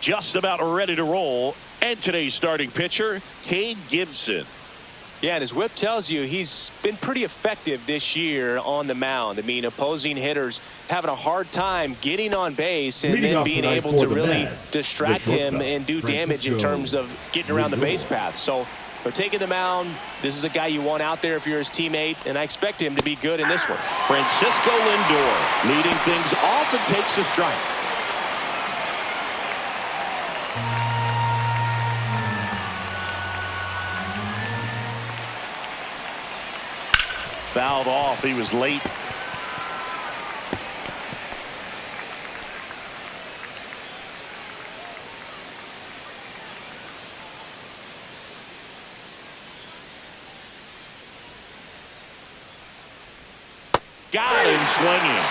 just about ready to roll. And today's starting pitcher, Kane Gibson. Yeah, and his whip tells you he's been pretty effective this year on the mound. I mean, opposing hitters having a hard time getting on base and then being able to really distract him and do damage in terms of getting around the base path. So they're taking the mound. This is a guy you want out there if you're his teammate, and I expect him to be good in this one. Francisco Lindor leading things off and takes a strike. Fouled off. He was late. Got him swinging.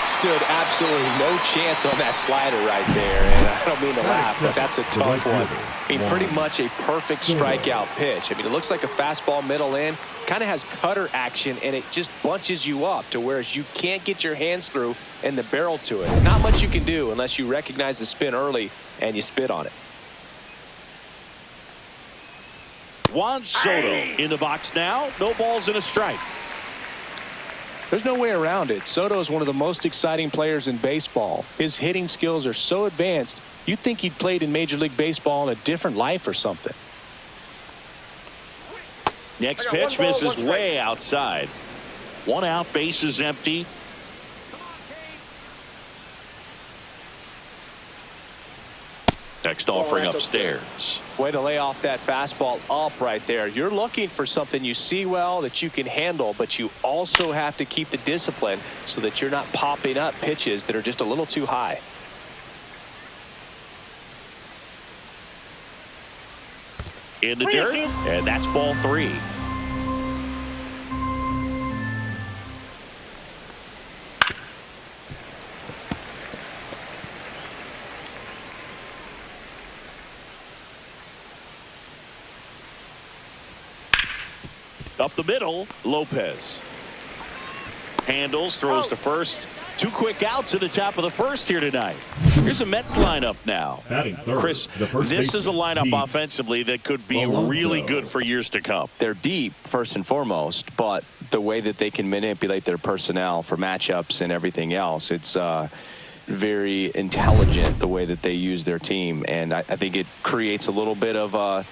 Stood absolutely no chance on that slider right there, and I don't mean to laugh, but that's a tough one. I mean, pretty much a perfect strikeout pitch. I mean, it looks like a fastball middle in, kind of has cutter action, and it just bunches you up to whereas you can't get your hands through and the barrel to it. Not much you can do unless you recognize the spin early and you spit on it. Juan Soto in the box now. No balls and a strike. There's no way around it. Soto is one of the most exciting players in baseball. His hitting skills are so advanced, you'd think he'd played in Major League Baseball in a different life or something. Next pitch misses way outside. 1 out, bases empty. Next offering upstairs. Way to lay off that fastball up right there. You're looking for something you see well that you can handle, but you also have to keep the discipline so that you're not popping up pitches that are just a little too high. In the dirt, and that's ball 3. Up the middle, Lopez. Handles, throws to first. 2 quick outs at the top of the first here tonight. Here's a Mets lineup now. Chris, this is a lineup offensively that could be really good for years to come. They're deep, first and foremost, but the way that they can manipulate their personnel for matchups and everything else, it's very intelligent the way that they use their team. And I think it creates a little bit of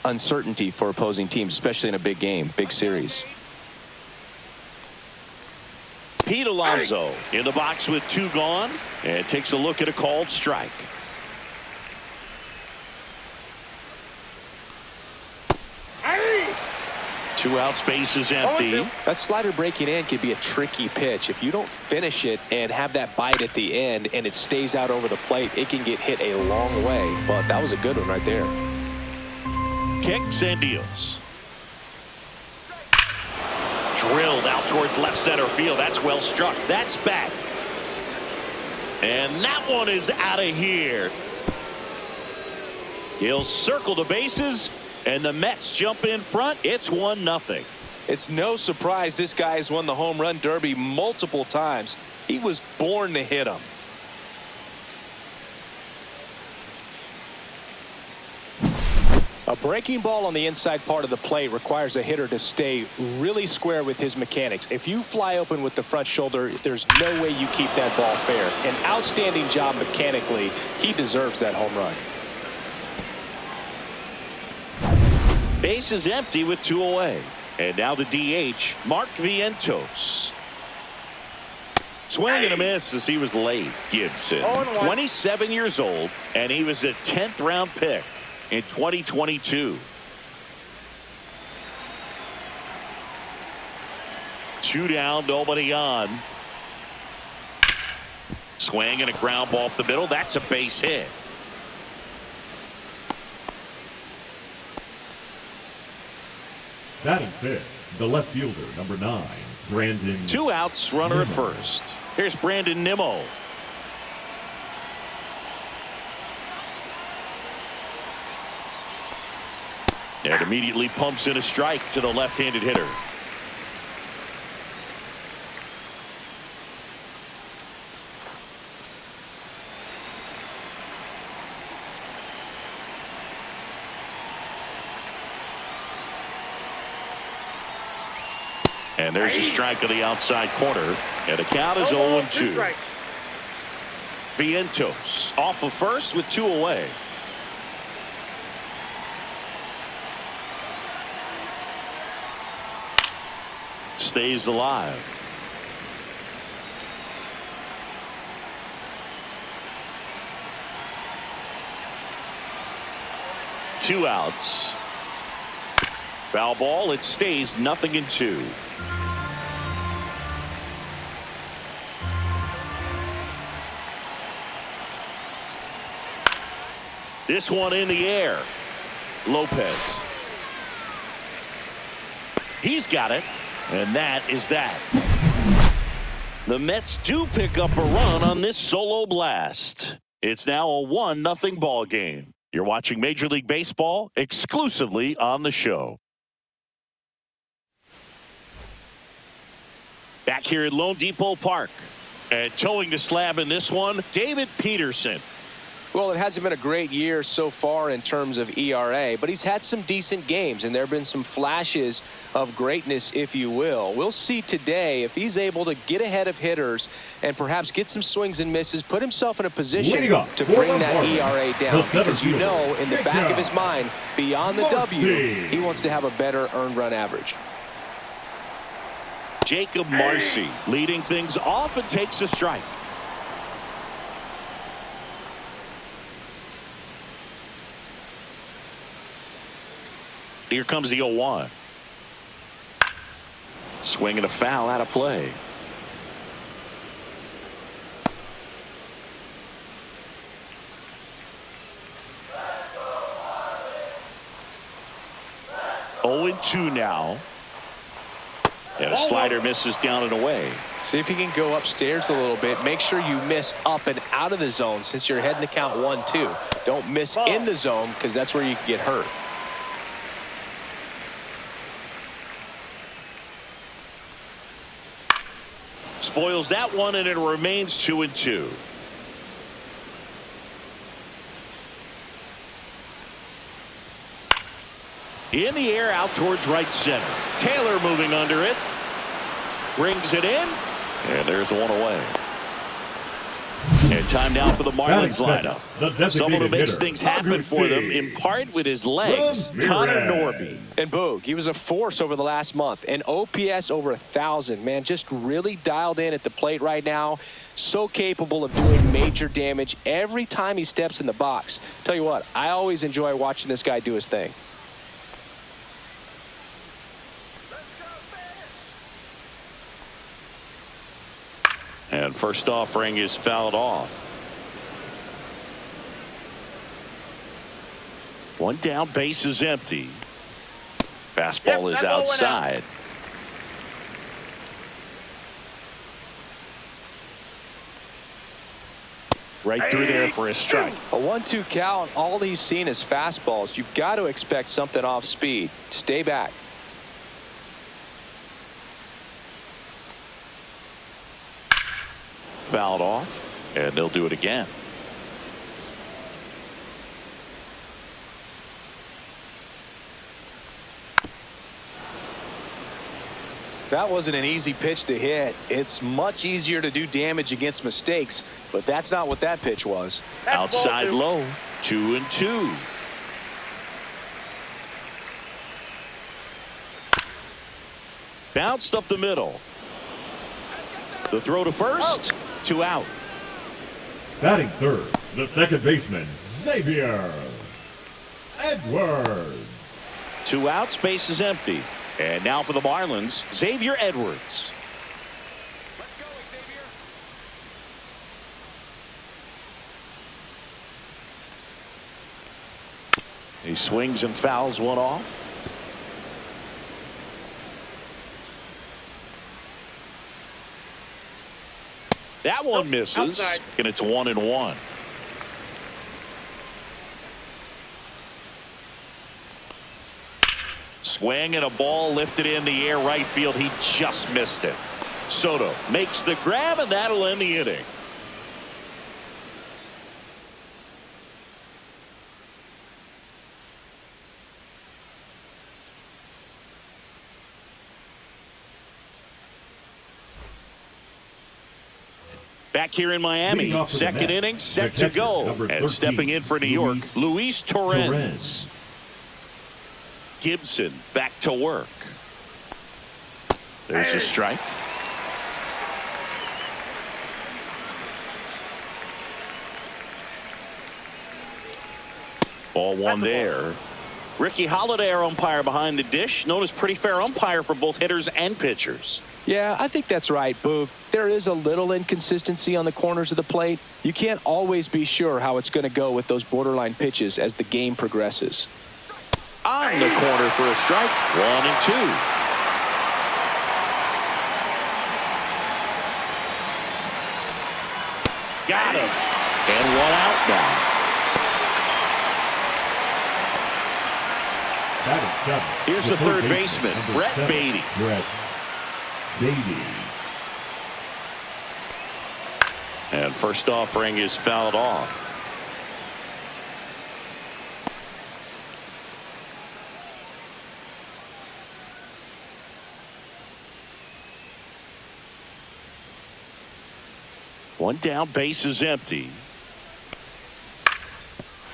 uncertainty for opposing teams, especially in a big game, big series. Pete Alonso in the box with 2 gone, and takes a look at a called strike. Two out, space is empty. That slider breaking in could be a tricky pitch. If you don't finish it and have that bite at the end and it stays out over the plate, it can get hit a long way. But that was a good one right there. Kicks and deals. Drilled out towards left center field. That's well struck. That's back. And that one is out of here. He'll circle the bases, and the Mets jump in front. It's 1-0. It's no surprise this guy has won the home run derby multiple times. He was born to hit them. A breaking ball on the inside part of the plate requires a hitter to stay really square with his mechanics. If you fly open with the front shoulder, there's no way you keep that ball fair. An outstanding job mechanically. He deserves that home run. Base is empty with 2 away. And now the DH, Mark Vientos. Swing and a miss as he was late. Gibson, 27 years old, and he was a 10th round pick in 2022. 2 down, nobody on. Swing and a ground ball up the middle. That's a base hit. Batting fifth, the left fielder, number 9, Brandon. 2 outs, runner at first. Here's Brandon Nimmo. And immediately pumps in a strike to the left-handed hitter. And there's a strike on the outside corner. And the count is 0-2. Vientos off of first with 2 away. Stays alive. Two outs. Foul ball. It stays 0-2. This one in the air. Lopez. He's got it. And that is that. The Mets do pick up a run on this solo blast. It's now a 1-0 ball game. You're watching Major League Baseball exclusively on the show. Back here at Lone Depot Park. And towing the slab in this one, David Peterson. Well, it hasn't been a great year so far in terms of ERA, but he's had some decent games, and there have been some flashes of greatness, if you will. We'll see today if he's able to get ahead of hitters and perhaps get some swings and misses, put himself in a position to bring that ERA down, because you know in the back of his mind, beyond the W, he wants to have a better earned run average. Jacob Marcy leading things off and takes a strike. Here comes the 0-1. Swinging a foul out of play. Oh, 0-2 now. And a slider misses down and away. See if you can go upstairs a little bit. Make sure you miss up and out of the zone since you're heading to count 1-2. Don't miss in the zone because that's where you can get hurt. Spoils that one, and it remains 2-2. In the air out towards right center. Taylor moving under it. Brings it in. And there's one away. And time now for the Marlins lineup. Someone who makes things happen for them, in part with his legs, Connor Norby. And Boog, he was a force over the last month. And OPS over 1,000. Man, just really dialed in at the plate right now. So capable of doing major damage every time he steps in the box. Tell you what, I always enjoy watching this guy do his thing. And first offering is fouled off. One down, base is empty. Fastball is outside. Right through there for a strike. A 1-2 count. All he's seen is fastballs. You've got to expect something off speed. Stay back. Fouled off, and they'll do it again. That wasn't an easy pitch to hit. It's much easier to do damage against mistakes, but that's not what that pitch was. Outside low, 2-2. Bounced up the middle. The throw to first. 2 out. Batting third, the second baseman, Xavier Edwards. 2 outs, base is empty. And now for the Marlins, Xavier Edwards. Let's go, Xavier. He swings and fouls one off. That one misses, outside. And it's 1-1. Swing and a ball lifted in the air right field. He just missed it. Soto makes the grab, and that'll end the inning. Back here in Miami, second inning set to go. And stepping in for New York, Luis Torrens. Gibson back to work. There's a strike. Ball one there. Ricky Holiday, our umpire behind the dish, known as pretty fair umpire for both hitters and pitchers. Yeah, I think that's right, Boog. There is a little inconsistency on the corners of the plate. You can't always be sure how it's going to go with those borderline pitches as the game progresses. On the corner for a strike. 1-2. Got him. And one out now. Here's the third baseman, Brett Beatty. And first offering is fouled off. One down, base is empty.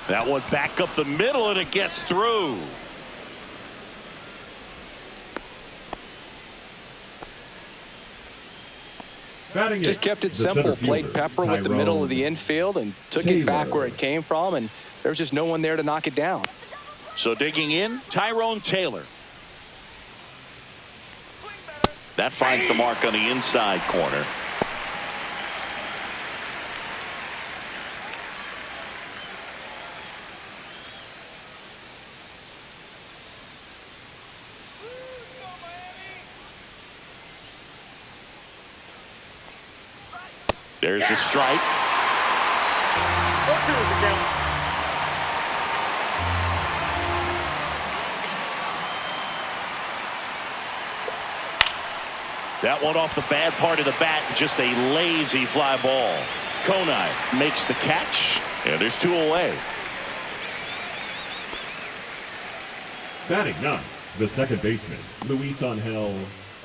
That one back up the middle, and it gets through. Just kept it simple. Played pepper with the middle of the infield and took it back where it came from, and there was just no one there to knock it down. So digging in, Tyrone Taylor. That finds the mark on the inside corner. There's a strike. That one off the bad part of the bat, just a lazy fly ball. Konai makes the catch, and there's two away. Batting ninth, the second baseman, Luis Angel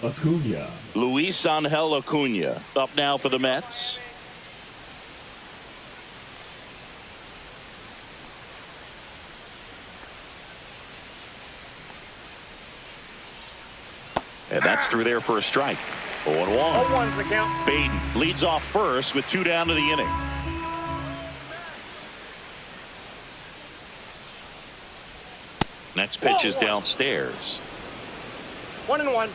Acuna. Luis Angel Acuna up now for the Mets. And that's through there for a strike. 0-1. 0-1's the count. Baden leads off first with two down to the inning. Next pitch is downstairs. 1-1.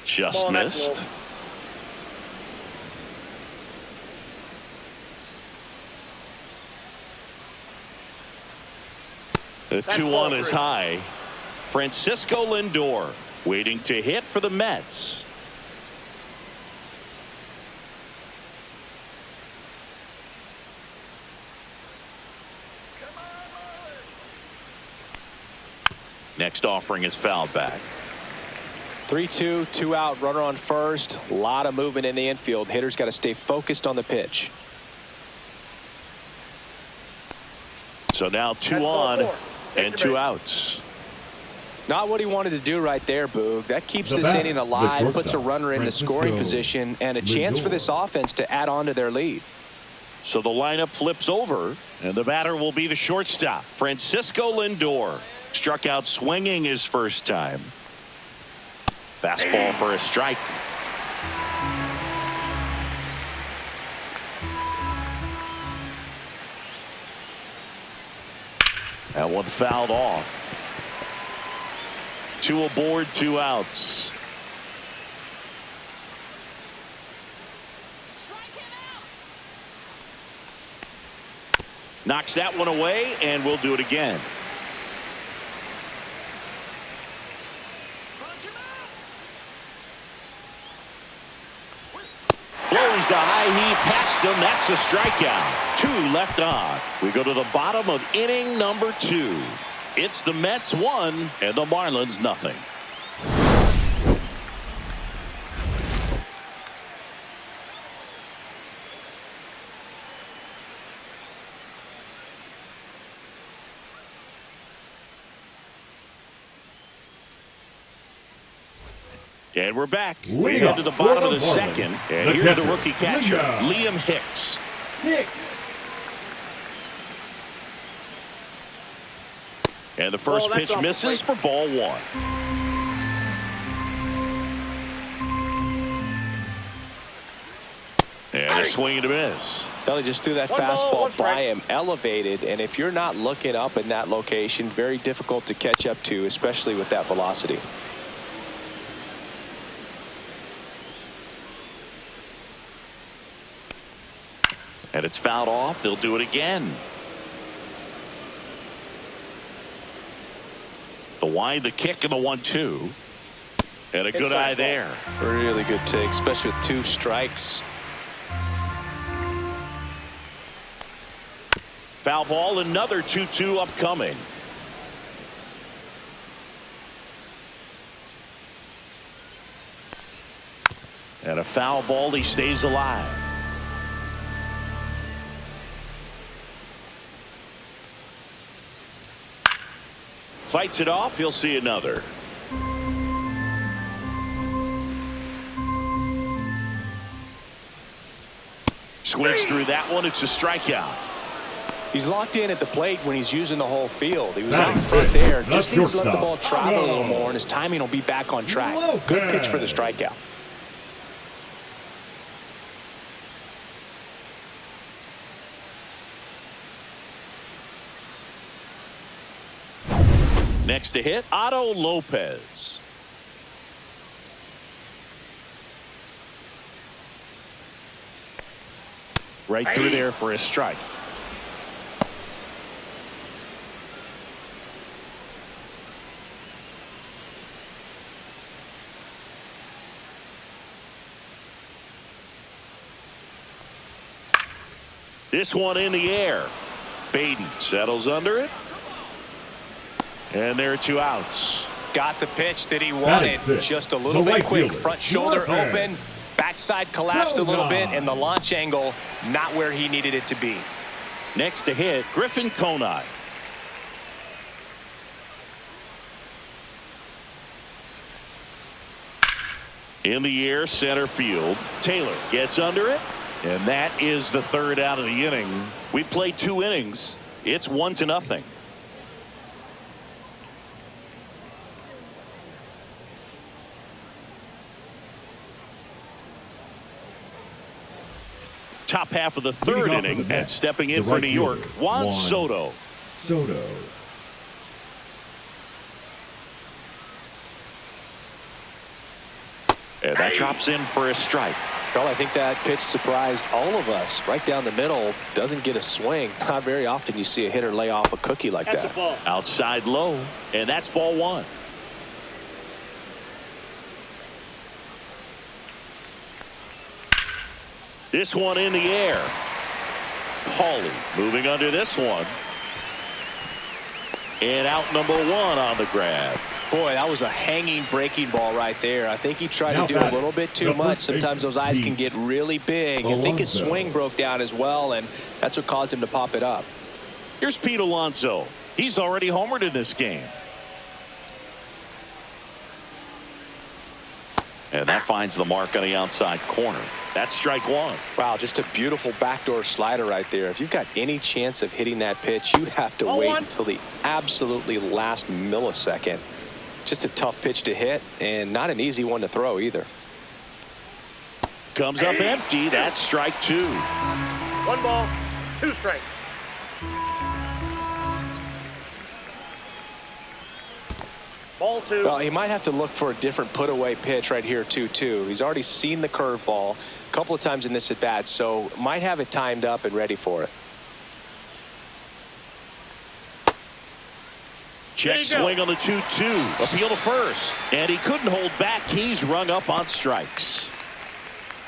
Just missed. The 2-1 is high. Francisco Lindor waiting to hit for the Mets. Next offering is fouled back. 3-2, 2 out, runner on first. A lot of movement in the infield. Hitter's got to stay focused on the pitch. So now 2 on and 2 outs. Not what he wanted to do right there, Boog. That keeps this inning alive, puts a runner into scoring position, and a chance for this offense to add on to their lead. So the lineup flips over, and the batter will be the shortstop, Francisco Lindor. Struck out swinging his first time. Fastball for a strike. That one fouled off. 2 aboard, 2 outs. Knocks that one away, and we'll do it again. Blows the high heat past him. That's a strikeout. 2 left on. We go to the bottom of inning number 2. It's the Mets 1 and the Marlins nothing. And we're back. We head to the bottom of the second. And here's the rookie catcher, Liam Hicks. And the first pitch misses for ball one. And a swing and a miss. Well, he just threw that fastball by him, elevated, and if you're not looking up in that location, very difficult to catch up to, especially with that velocity. And it's fouled off. They'll do it again. The wind, the kick, and the 1-2. And a good eye there. Really good take, especially with 2 strikes. Foul ball, another 2-2 upcoming. And a foul ball, he stays alive. Fights it off, he'll see another. Swings through that one, it's a strikeout. He's locked in at the plate when he's using the whole field. He was out in front there. Just needs to let the ball travel a little more, and his timing will be back on track. Good pitch for the strikeout. Next to hit, Otto Lopez. Right through there for a strike. This one in the air. Baden settles under it. And there are 2 outs. Got the pitch that he wanted. Just a little bit quick. Front shoulder open. Backside collapsed a little bit. And the launch angle not where he needed it to be. Next to hit, Griffin Conine. In the air, center field. Taylor gets under it. And that is the 3rd out of the inning. We played 2 innings. It's 1-0. Top half of the 3rd inning, and stepping in for New York, Juan Soto. And that drops in for a strike. Well, I think that pitch surprised all of us. Right down the middle, doesn't get a swing. Not very often you see a hitter lay off a cookie like that. Outside low, and that's ball 1. This one in the air. Pauly moving under this one. And out number 1 on the grab. Boy, that was a hanging breaking ball right there. I think he tried to do a little bit too much. Sometimes those eyes can get really big. I think his swing broke down as well, and that's what caused him to pop it up. Here's Pete Alonso. He's already homered in this game. And that finds the mark on the outside corner. That's strike 1. Wow, just a beautiful backdoor slider right there. If you've got any chance of hitting that pitch, you have to wait until the absolutely last millisecond. Just a tough pitch to hit, and not an easy one to throw either. Comes up empty. That's strike 2. 1 ball, 2 strikes. Ball 2. Well, he might have to look for a different put-away pitch right here, 2-2. He's already seen the curveball a couple of times in this at-bat, so might have it timed up and ready for it. Check swing on the 2-2. Appeal to first. And he couldn't hold back. He's rung up on strikes.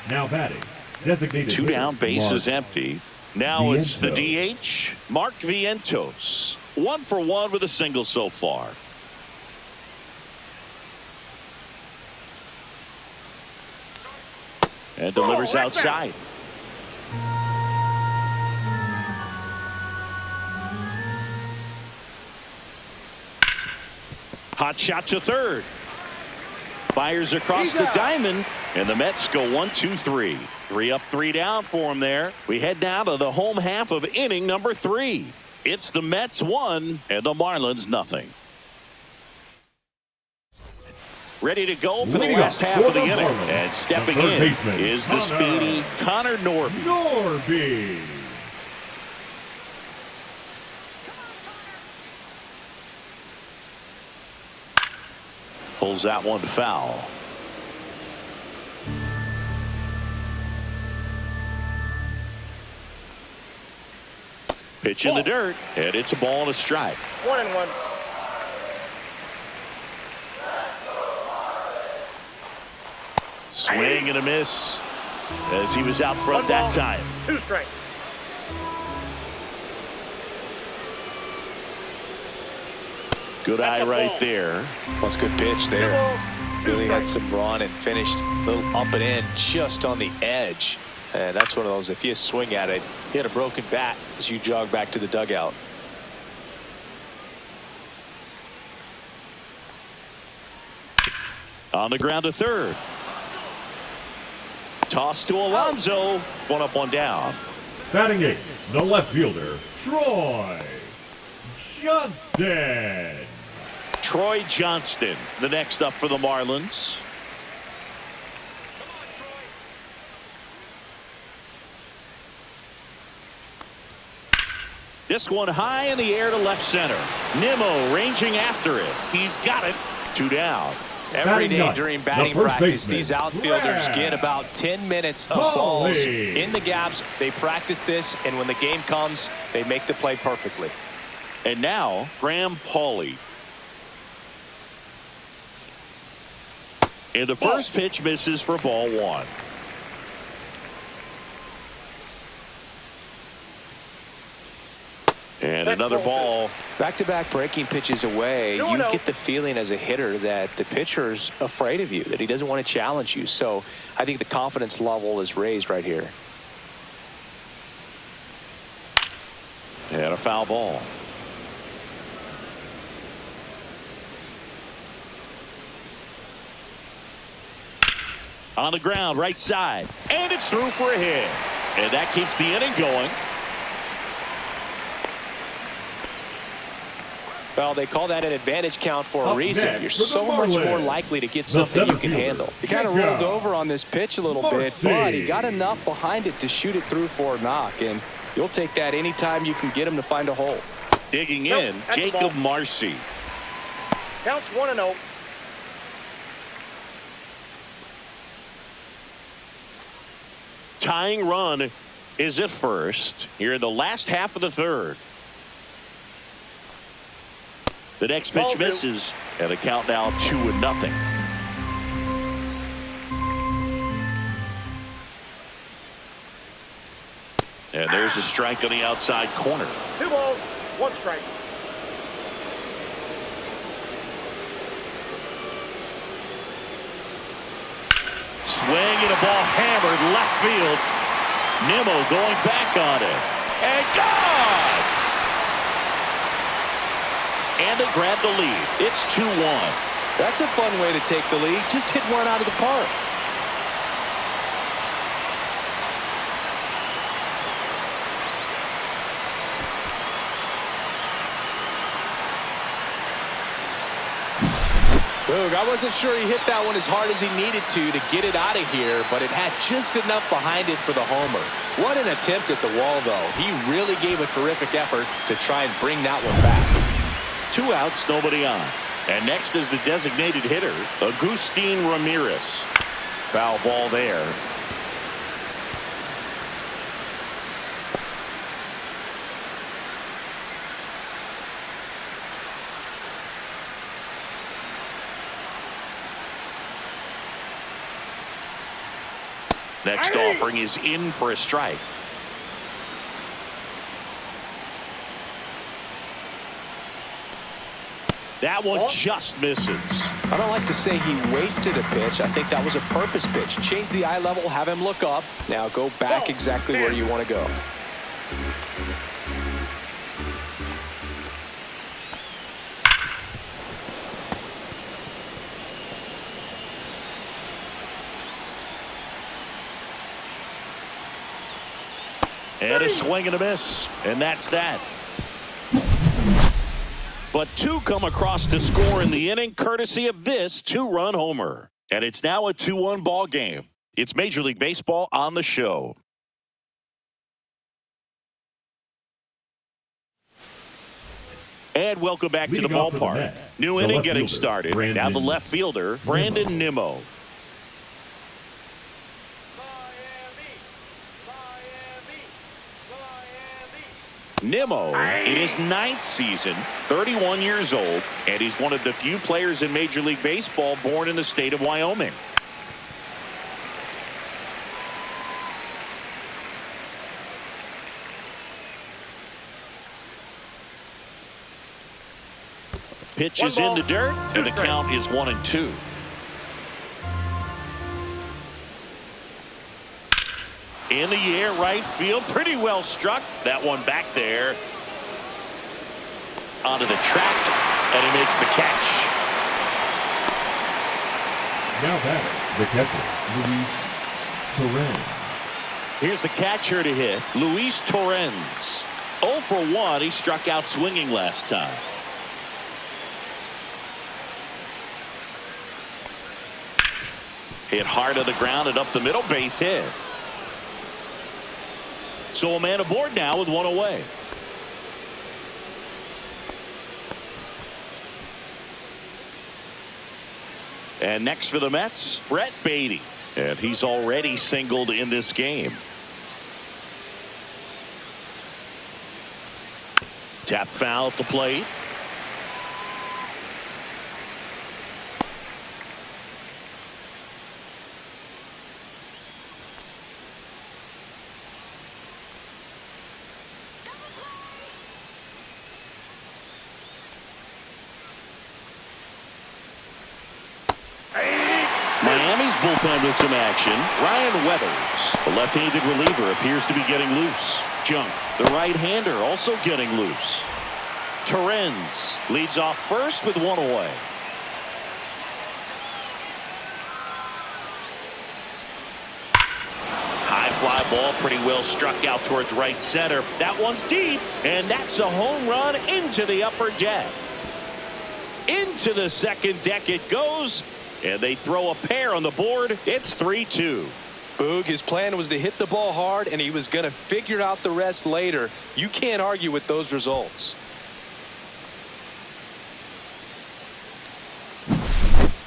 Now batting. Designated 2 down, base is empty. Now it's the DH, Mark Vientos. 1 for 1 with a single so far. And delivers outside. Hot shot to third. Fires across the diamond, and the Mets go 1-2-3. 3 up, 3 down for him there. We head now to the home half of inning number 3. It's the Mets 1 and the Marlins nothing. Ready to go for the last half of the inning. And stepping in is the speedy Connor Norby. Pulls that one foul. Pitch in the dirt, and it's a ball and a strike. 1-1. Swing and a miss as he was out front that time. 2 strikes. Good eye right there. That's a good pitch there. Really had some run and finished a little up and in just on the edge. And that's one of those, if you swing at it, you had a broken bat as you jog back to the dugout. On the ground to third. Toss to Alonso. 1 up, 1 down. Batting 8th, the left fielder, Troy Johnston. Troy Johnston, the next up for the Marlins. This one high in the air to left center. Nimmo ranging after it. He's got it. 2 down. Every day during batting practice, these outfielders get about 10 minutes of balls in the gaps. They practice this, and when the game comes, they make the play perfectly. And now, Graham Pauley. And the first pitch misses for ball 1. And another ball. Back-to-back breaking pitches away, you get the feeling as a hitter that the pitcher's afraid of you, that he doesn't want to challenge you. So I think the confidence level is raised right here. And a foul ball. On the ground, right side. And it's through for a hit. And that keeps the inning going. Well, they call that an advantage count for a reason. You're so much more likely to get something you can handle. He kind of rolled over on this pitch a little bit, but he got enough behind it to shoot it through for a knock, and you'll take that anytime you can get him to find a hole. Digging in, Jacob Marcy. Counts 1-0. Tying run is at first here in the last half of the third. The next pitch misses, and the count now 2-0. And there's a strike on the outside corner. 2 balls, 1 strike. Swing and a ball hammered left field. Nimmo going back on it. And gone! And they grab the lead. It's 2-1. That's a fun way to take the lead. Just hit one out of the park. Boog, I wasn't sure he hit that one as hard as he needed to get it out of here, but it had just enough behind it for the homer. What an attempt at the wall, though. He really gave a terrific effort to try and bring that one back. 2 outs, nobody on. And next is the designated hitter, Agustin Ramirez. Foul ball there. Next offering is in for a strike. That one just misses. I don't like to say he wasted a pitch. I think that was a purpose pitch. Change the eye level, have him look up. Now go back exactly where you want to go. And a swing and a miss. And that's that. But two come across to score in the inning, courtesy of this two-run homer. And it's now a 2-1 ball game. It's Major League Baseball on the show. And welcome back to the ballpark. New inning getting started. Now the left fielder, Brandon Nimmo. Nimmo in his 9th season, 31 years old, and he's one of the few players in Major League Baseball born in the state of Wyoming. Pitch is in the dirt, and the count is 1-2. In the air, right field, pretty well struck. That one back there onto the track, and he makes the catch. Now batter, the catcher, Luis Torrens. Here's the catcher to hit, Luis Torrens. 0 for 1. He struck out swinging last time. Hit hard to the ground and up the middle, base hit. So a man aboard now with one away. And next for the Mets, Brett Baty. And he's already singled in this game. Tap foul at the plate. Miami's bullpen with some action. Ryan Weathers, the left-handed reliever, appears to be getting loose. Junk, the right-hander, also getting loose. Torrens leads off first with one away. High fly ball, pretty well struck out towards right center. That one's deep, and that's a home run into the upper deck. Into the second deck it goes. And they throw a pair on the board. It's 3-2. Boog, his plan was to hit the ball hard, and he was going to figure out the rest later. You can't argue with those results.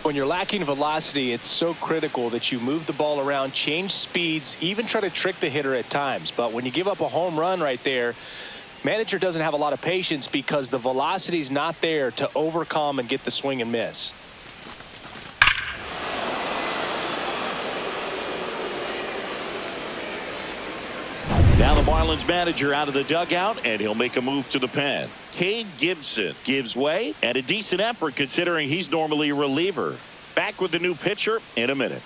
When you're lacking velocity, it's so critical that you move the ball around, change speeds, even try to trick the hitter at times. But when you give up a home run right there, manager doesn't have a lot of patience because the velocity's not there to overcome and get the swing and miss. Now the Marlins manager out of the dugout, and he'll make a move to the pen. Cade Gibson gives way, and a decent effort considering he's normally a reliever. Back with the new pitcher in a minute.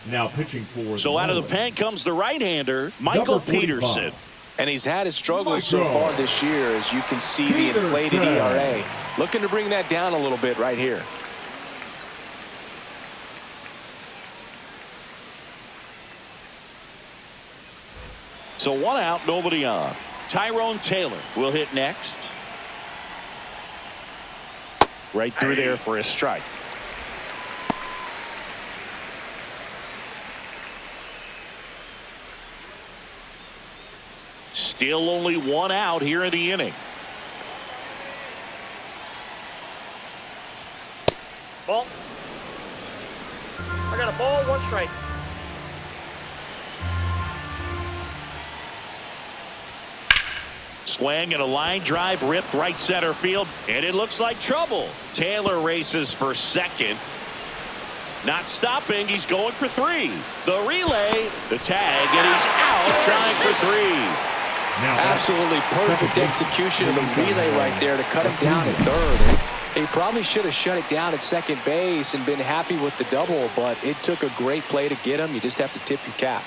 Now pitching for. So out of the pen comes the right-hander, Michael Peterson. And he's had his struggles so far this year, as you can see the inflated ERA. Looking to bring that down a little bit right here. So one out, nobody on. Tyrone Taylor will hit next. Right through there for a strike. Still only one out here in the inning. Ball. I got a ball, 1 strike. Swing and a line drive ripped right center field, and it looks like trouble. Taylor races for second. Not stopping, he's going for 3. The relay, the tag, and he's out trying for 3. Absolutely perfect execution of the relay right there to cut him down at third. He probably should have shut it down at second base and been happy with the double, but it took a great play to get him. You just have to tip your cap.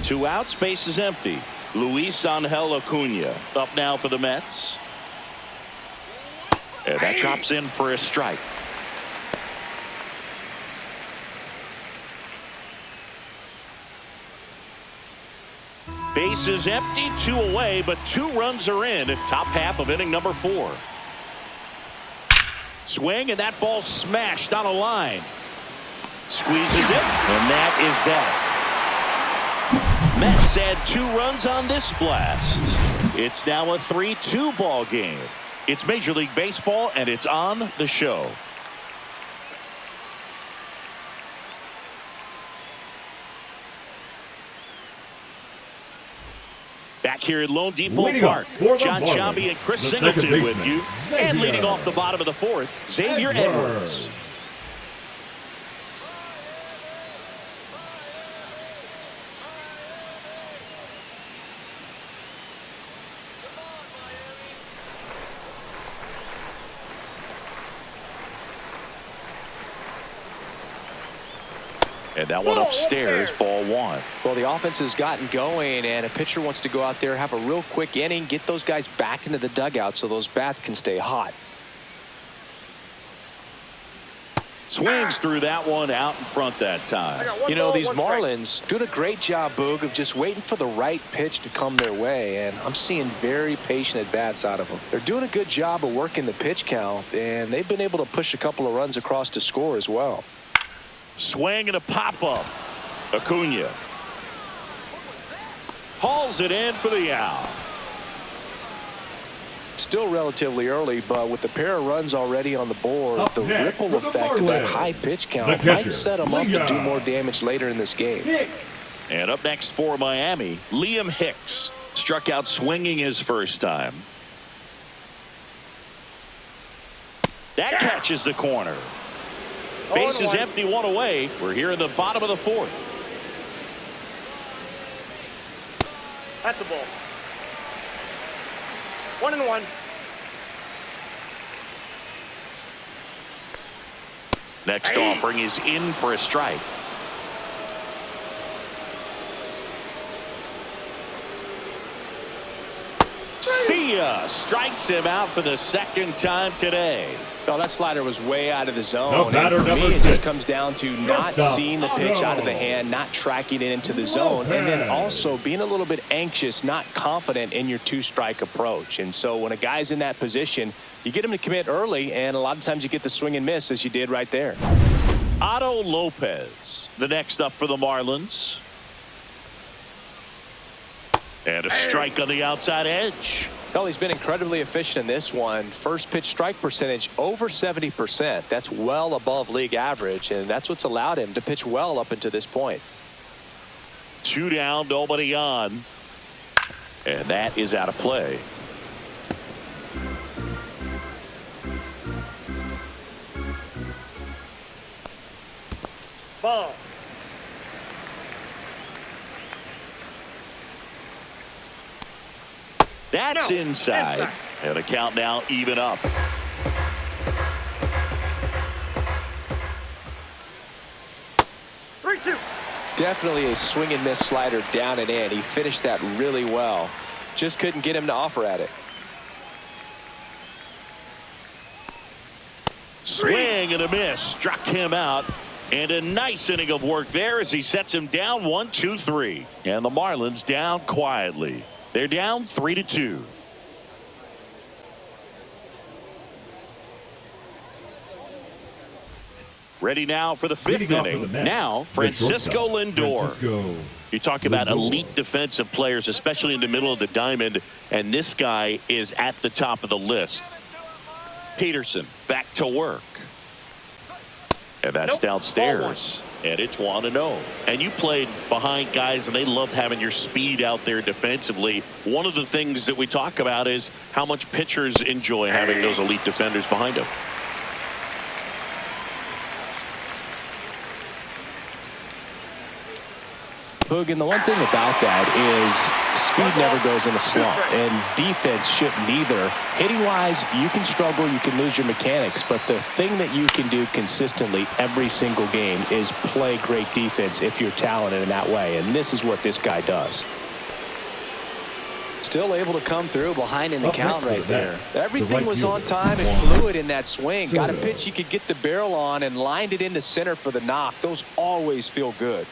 Two outs, base is empty. Luis Angel Acuna up now for the Mets. And that drops in for a strike. Bases empty, 2 away, but 2 runs are in. Top half of inning number 4. Swing, and that ball smashed on a line. Squeezes it, and that is that. Mets add 2 runs on this blast. It's now a 3-2 ball game. It's Major League Baseball, and it's on the show. Back here at Lone Depot Park, John Sciambi and Chris Singleton with you. And leading off the bottom of the 4th, Xavier Edwards. And that one upstairs, ball 1. Well, the offense has gotten going, and a pitcher wants to go out there, have a real quick inning, get those guys back into the dugout so those bats can stay hot. Swings through that one out in front that time. You know, these Marlins doing a great job, Boog, of just waiting for the right pitch to come their way, and I'm seeing very patient at-bats out of them. They're doing a good job of working the pitch count, and they've been able to push a couple of runs across to score as well. Swing and a pop-up. Acuna hauls it in for the out. Still relatively early, but with the pair of runs already on the board, the ripple effect of that high pitch count might set them up to do more damage later in this game. And up next for Miami, Liam Hicks struck out swinging his first time. That catches the corner. Base is empty, 1 away. We're here in the bottom of the 4th. That's a ball. 1-1. Next offering is in for a strike. See ya! Strikes him out for the 2nd time today. Well, that slider was way out of the zone. And for me, it just comes down to not seeing the pitch out of the hand, not tracking it into the zone, and then also being a little bit anxious, not confident in your 2-strike approach. And so when a guy's in that position, you get him to commit early, and a lot of times you get the swing and miss, as you did right there. Otto Lopez, the next up for the Marlins. And a strike on the outside edge. Well, he's been incredibly efficient in this one. First pitch strike percentage over 70%. That's well above league average, and that's what's allowed him to pitch well up until this point. 2 down, nobody on. And that is out of play. Ball. That's inside. And the count now even up. Definitely a swing and miss slider down and in. He finished that really well. Just couldn't get him to offer at it. Swing and a miss. Struck him out. And a nice inning of work there as he sets him down 1-2-3. And the Marlins down quietly. They're down 3-2. Ready now for the 5th inning. Now, Francisco Lindor. You talk about elite defensive players, especially in the middle of the diamond, and this guy is at the top of the list. Peterson back to work. And that's downstairs. And it's 1-0. And you played behind guys, and they love having your speed out there defensively. One of the things that we talk about is how much pitchers enjoy having those elite defenders behind them. Boog, and the one thing about that is speed never goes in a slump, and defense shouldn't either. Hitting-wise, you can struggle, you can lose your mechanics, but the thing that you can do consistently every single game is play great defense if you're talented in that way, and this is what this guy does. Still able to come through behind in the count right there. Everything was on time and Juan fluid in that swing. Got a pitch you could get the barrel on and lined it into center for the knock. Those always feel good.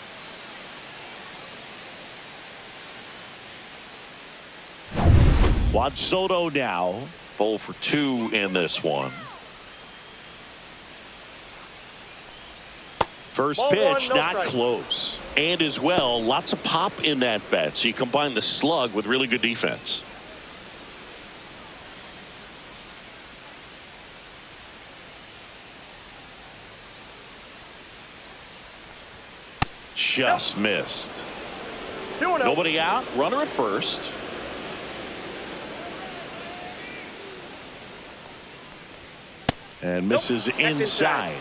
Juan Soto now 0 for 2 in this one. First pitch, not close. And as well, lots of pop in that bat. So you combine the slug with really good defense. Just missed. Nobody out. Runner at first. And misses inside.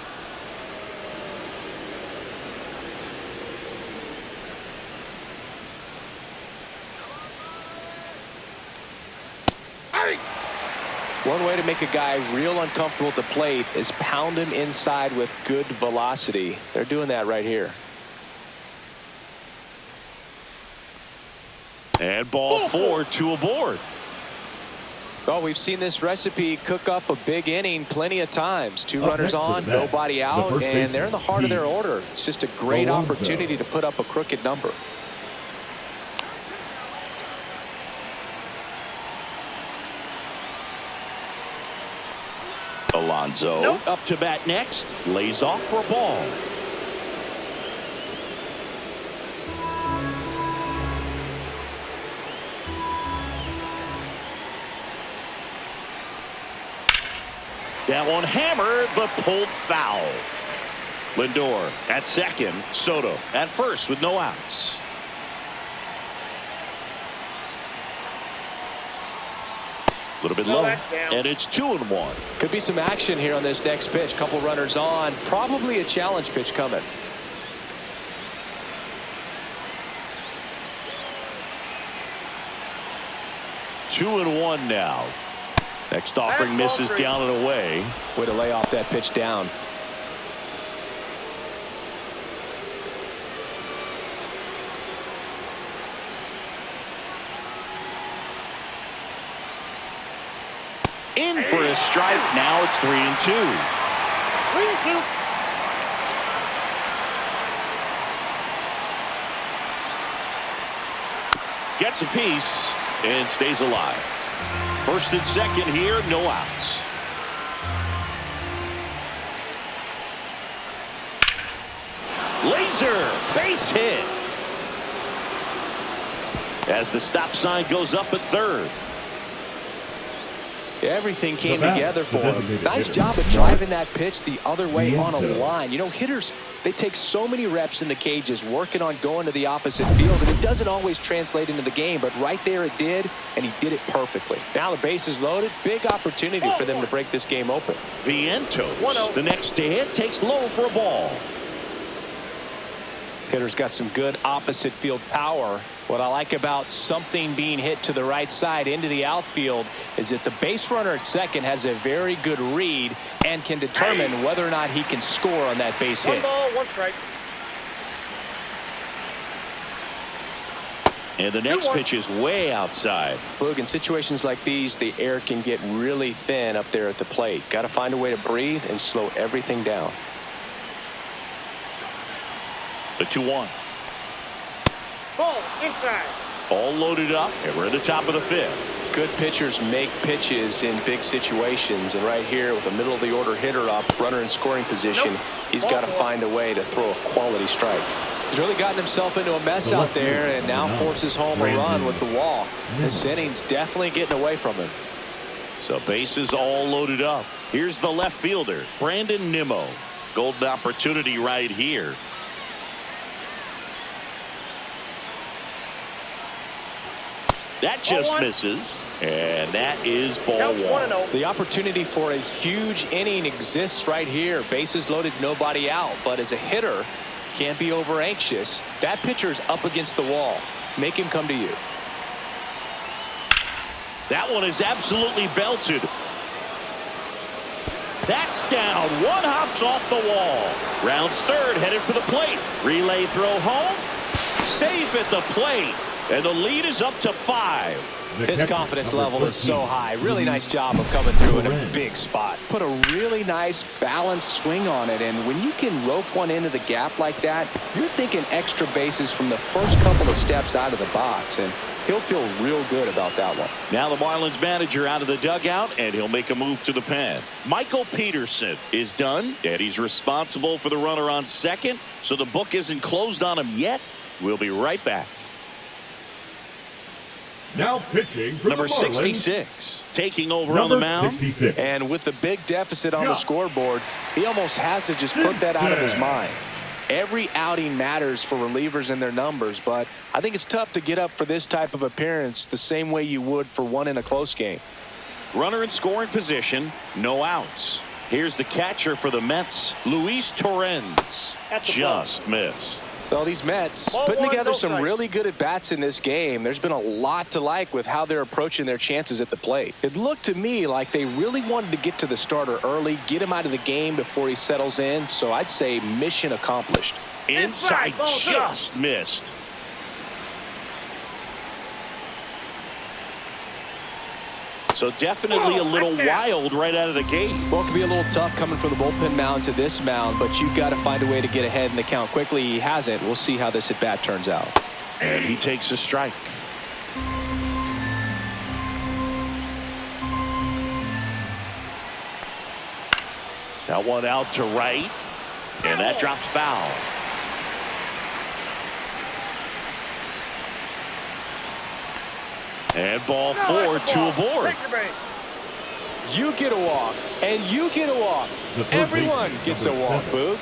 One way to make a guy real uncomfortable at the plate is pound him inside with good velocity. They're doing that right here. And ball 4, 2 aboard. Well, we've seen this recipe cook up a big inning plenty of times. 2 runners on, nobody out, and they're in the heart of their order. It's just a great opportunity to put up a crooked number. Alonso up to bat next, lays off for a ball. That one hammered but pulled foul. Lindor at second, Soto at first with no outs. A little bit low, and it's 2-1. Could be some action here on this next pitch. Couple runners on, probably a challenge pitch coming. Two and one now. Next offering misses down and away. Way to lay off that pitch down. In for a strike. Now it's 3-2. 3-2. Gets a piece and stays alive. First and second here, no outs. Laser base hit. As the stop sign goes up at third. Everything came together for him. Nice job of driving that pitch the other way on a line. You know, hitters, they take so many reps in the cages working on going to the opposite field, and it doesn't always translate into the game, but right there it did, and he did it perfectly. Now the base is loaded. Big opportunity for them to break this game open. Vientos, the next to hit, takes low for a ball. Hitter's got some good opposite field power. What I like about something being hit to the right side into the outfield is that the base runner at second has a very good read and can determine whether or not he can score on that base hit. 1 ball, 1 strike. And the next pitch is way outside. Boog, in situations like these, the air can get really thin up there at the plate. Got to find a way to breathe and slow everything down. The 2-1. Ball inside. All loaded up, and we're at the top of the 5th. Good pitchers make pitches in big situations, and right here with a middle of the order hitter up, runner in scoring position, he's got to find a way to throw a quality strike. He's really gotten himself into a mess out there and now forces home a run with the wall. This inning's definitely getting away from him. So bases all loaded up. Here's the left fielder, Brandon Nimmo. Golden opportunity right here. That just misses, and that is ball 1. The opportunity for a huge inning exists right here. Bases loaded, nobody out. But as a hitter, can't be over anxious. That pitcher's up against the wall. Make him come to you. That one is absolutely belted. That's down. One hops off the wall. Rounds third, headed for the plate. Relay throw home. Safe at the plate. And the lead is up to 5. His confidence level is so high. Really nice job of coming through in a big spot. Put a really nice balanced swing on it, and when you can rope one into the gap like that, you're thinking extra bases from the first couple of steps out of the box, and he'll feel real good about that one. Now the Marlins manager out of the dugout, and he'll make a move to the pen. Michael Peterson is done, and he's responsible for the runner on second, so the book isn't closed on him yet. We'll be right back. Now pitching for number the Marlins, 66 taking over on the mound. 66. And with the big deficit on the scoreboard, he almost has to just put that out of his mind. Every outing matters for relievers and their numbers, but I think it's tough to get up for this type of appearance the same way you would for one in a close game. Runner in scoring position, no outs. Here's the catcher for the Mets, Luis Torrens. Just missed. Well, these Mets putting together some really good at-bats in this game. There's been a lot to like with how they're approaching their chances at the plate. It looked to me like they really wanted to get to the starter early, get him out of the game before he settles in, so I'd say mission accomplished. Inside, just missed. So definitely a little wild right out of the gate. Well, it can be a little tough coming from the bullpen mound to this mound, but you've got to find a way to get ahead in the count quickly. He hasn't. We'll see how this at-bat turns out. And he takes a strike. That one out to right, and that drops foul. And ball 4, 2 aboard. You get a walk, and you get a walk. Everyone gets a walk, Boog.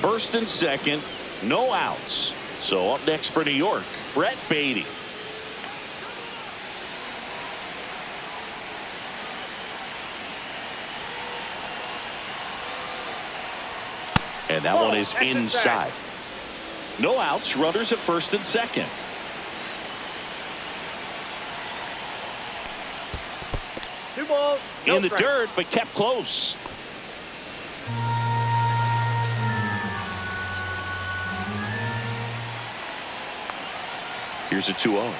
First and second, no outs. So up next for New York, Brett Beatty. And that one is inside. No outs, runners at first and second. Balls, no in the strike. dirt, but kept close. Here's a 2-0.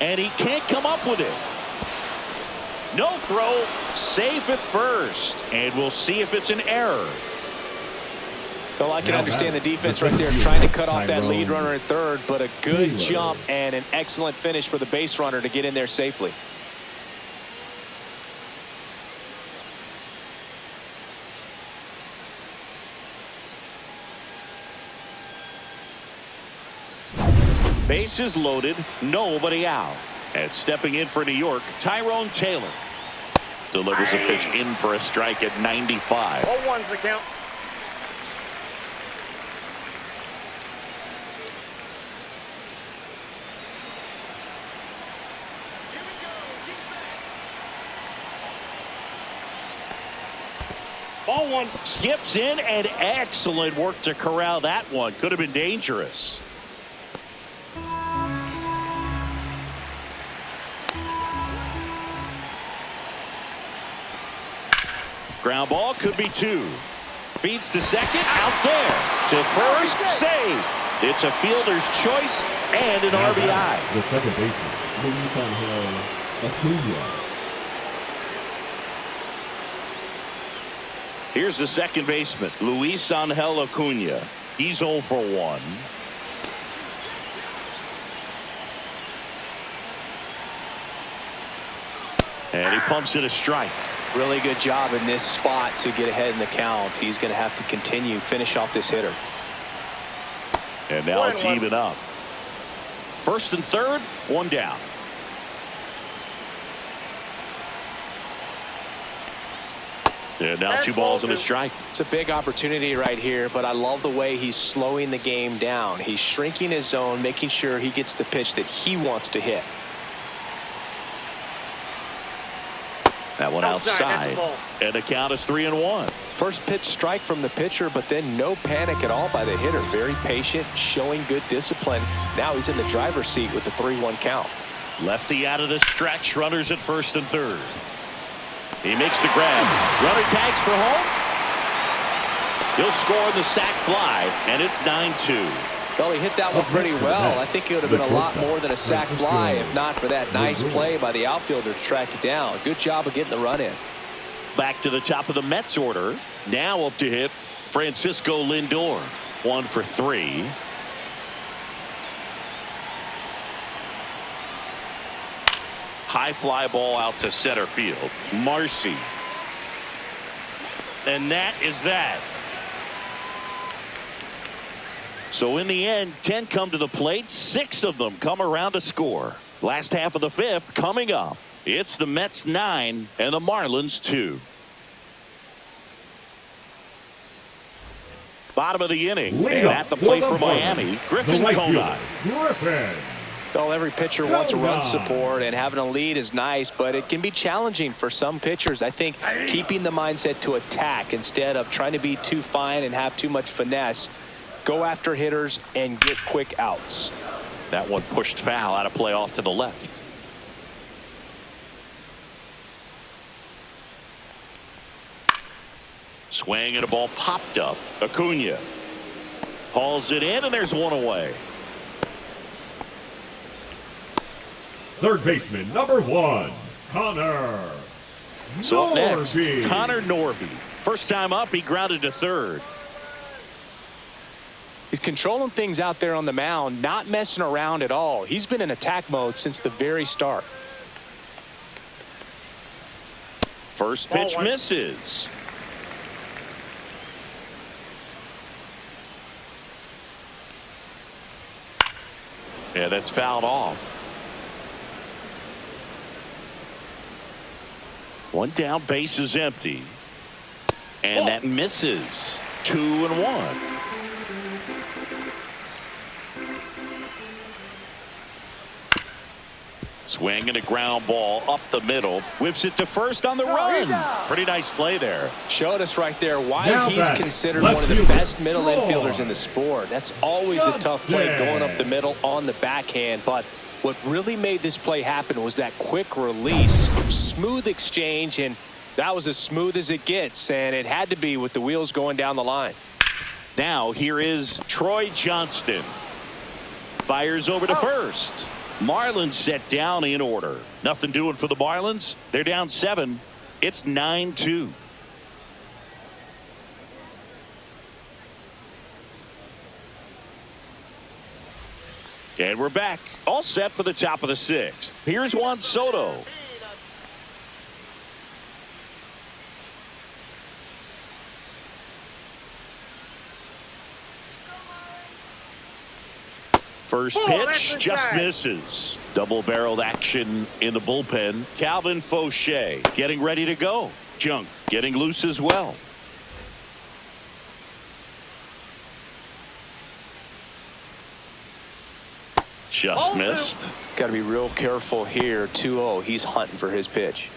And he can't come up with it. No throw, safe at first. And we'll see if it's an error. Well, I can understand the defense right there trying to cut off that lead runner at third, but a good jump and an excellent finish for the base runner to get in there safely. Bases loaded, nobody out. And stepping in for New York, Tyrone Taylor. Delivers a pitch in for a strike at 95. 0-1's the count. Ball 1. Skips in, and excellent work to corral that one. Could have been dangerous. Ground ball, could be 2. Feeds to second, out there. To first, save. It's a fielder's choice and an RBI. The second baseman, Luis Acuna. Here's the second baseman, Luis Angel Acuna. He's 0 for 1. And he pumps it a strike. Really good job in this spot to get ahead in the count. He's going to have to continue, finish off this hitter. And now it's even up. First and third, 1 down. And now 2 balls and a strike. It's a big opportunity right here, but I love the way he's slowing the game down. He's shrinking his zone, making sure he gets the pitch that he wants to hit. That one outside, and the count is 3-1. First pitch strike from the pitcher, but then no panic at all by the hitter. Very patient, showing good discipline. Now he's in the driver's seat with the 3-1 count. Lefty out of the stretch, runners at first and third. He makes the grab. Runner tags for home. He'll score on the sac fly, and it's 9-2. Well, he hit that one pretty well. I think it would have been a lot more than a sac fly if not for that nice play by the outfielder to track it down. Good job of getting the run in. Back to the top of the Mets order. Now up to hit Francisco Lindor. 1 for 3. High fly ball out to center field. Marcy. And that is that. So in the end, 10 come to the plate. 6 of them come around to score. Last half of the 5th coming up. It's the Mets 9 and the Marlins 2. Bottom of the inning. And at the plate for Miami, Griffin Conine. Well, every pitcher wants run support, and having a lead is nice, but it can be challenging for some pitchers. I think keeping the mindset to attack instead of trying to be too fine and have too much finesse. Go after hitters and get quick outs. That one pushed foul out of play off to the left. Swing and a ball popped up. Acuna hauls it in, and there's one away. Third baseman, number 1, Connor. So up next, Connor Norby. First time up, he grounded to third. He's controlling things out there on the mound, not messing around at all. He's been in attack mode since the very start. First pitch misses. Yeah, that's fouled off. One down, base is empty. And that misses. 2-1. Swing and a ground ball up the middle. Whips it to first on the run. Pretty nice play there. Showed us right there why he's considered one of the best middle infielders in the sport. That's always a tough play going up the middle on the backhand. But what really made this play happen was that quick release, smooth exchange, and that was as smooth as it gets. And it had to be with the wheels going down the line. Now here is Troy Johnston. Fires over to first. Marlins set down in order. Nothing doing for the Marlins. They're down 7. It's 9-2. And we're back. All set for the top of the 6th. Here's Juan Soto. First pitch just misses. Double-barreled action in the bullpen. Calvin Fauché getting ready to go. Junk getting loose as well. Just missed. Got to be real careful here. 2-0. He's hunting for his pitch.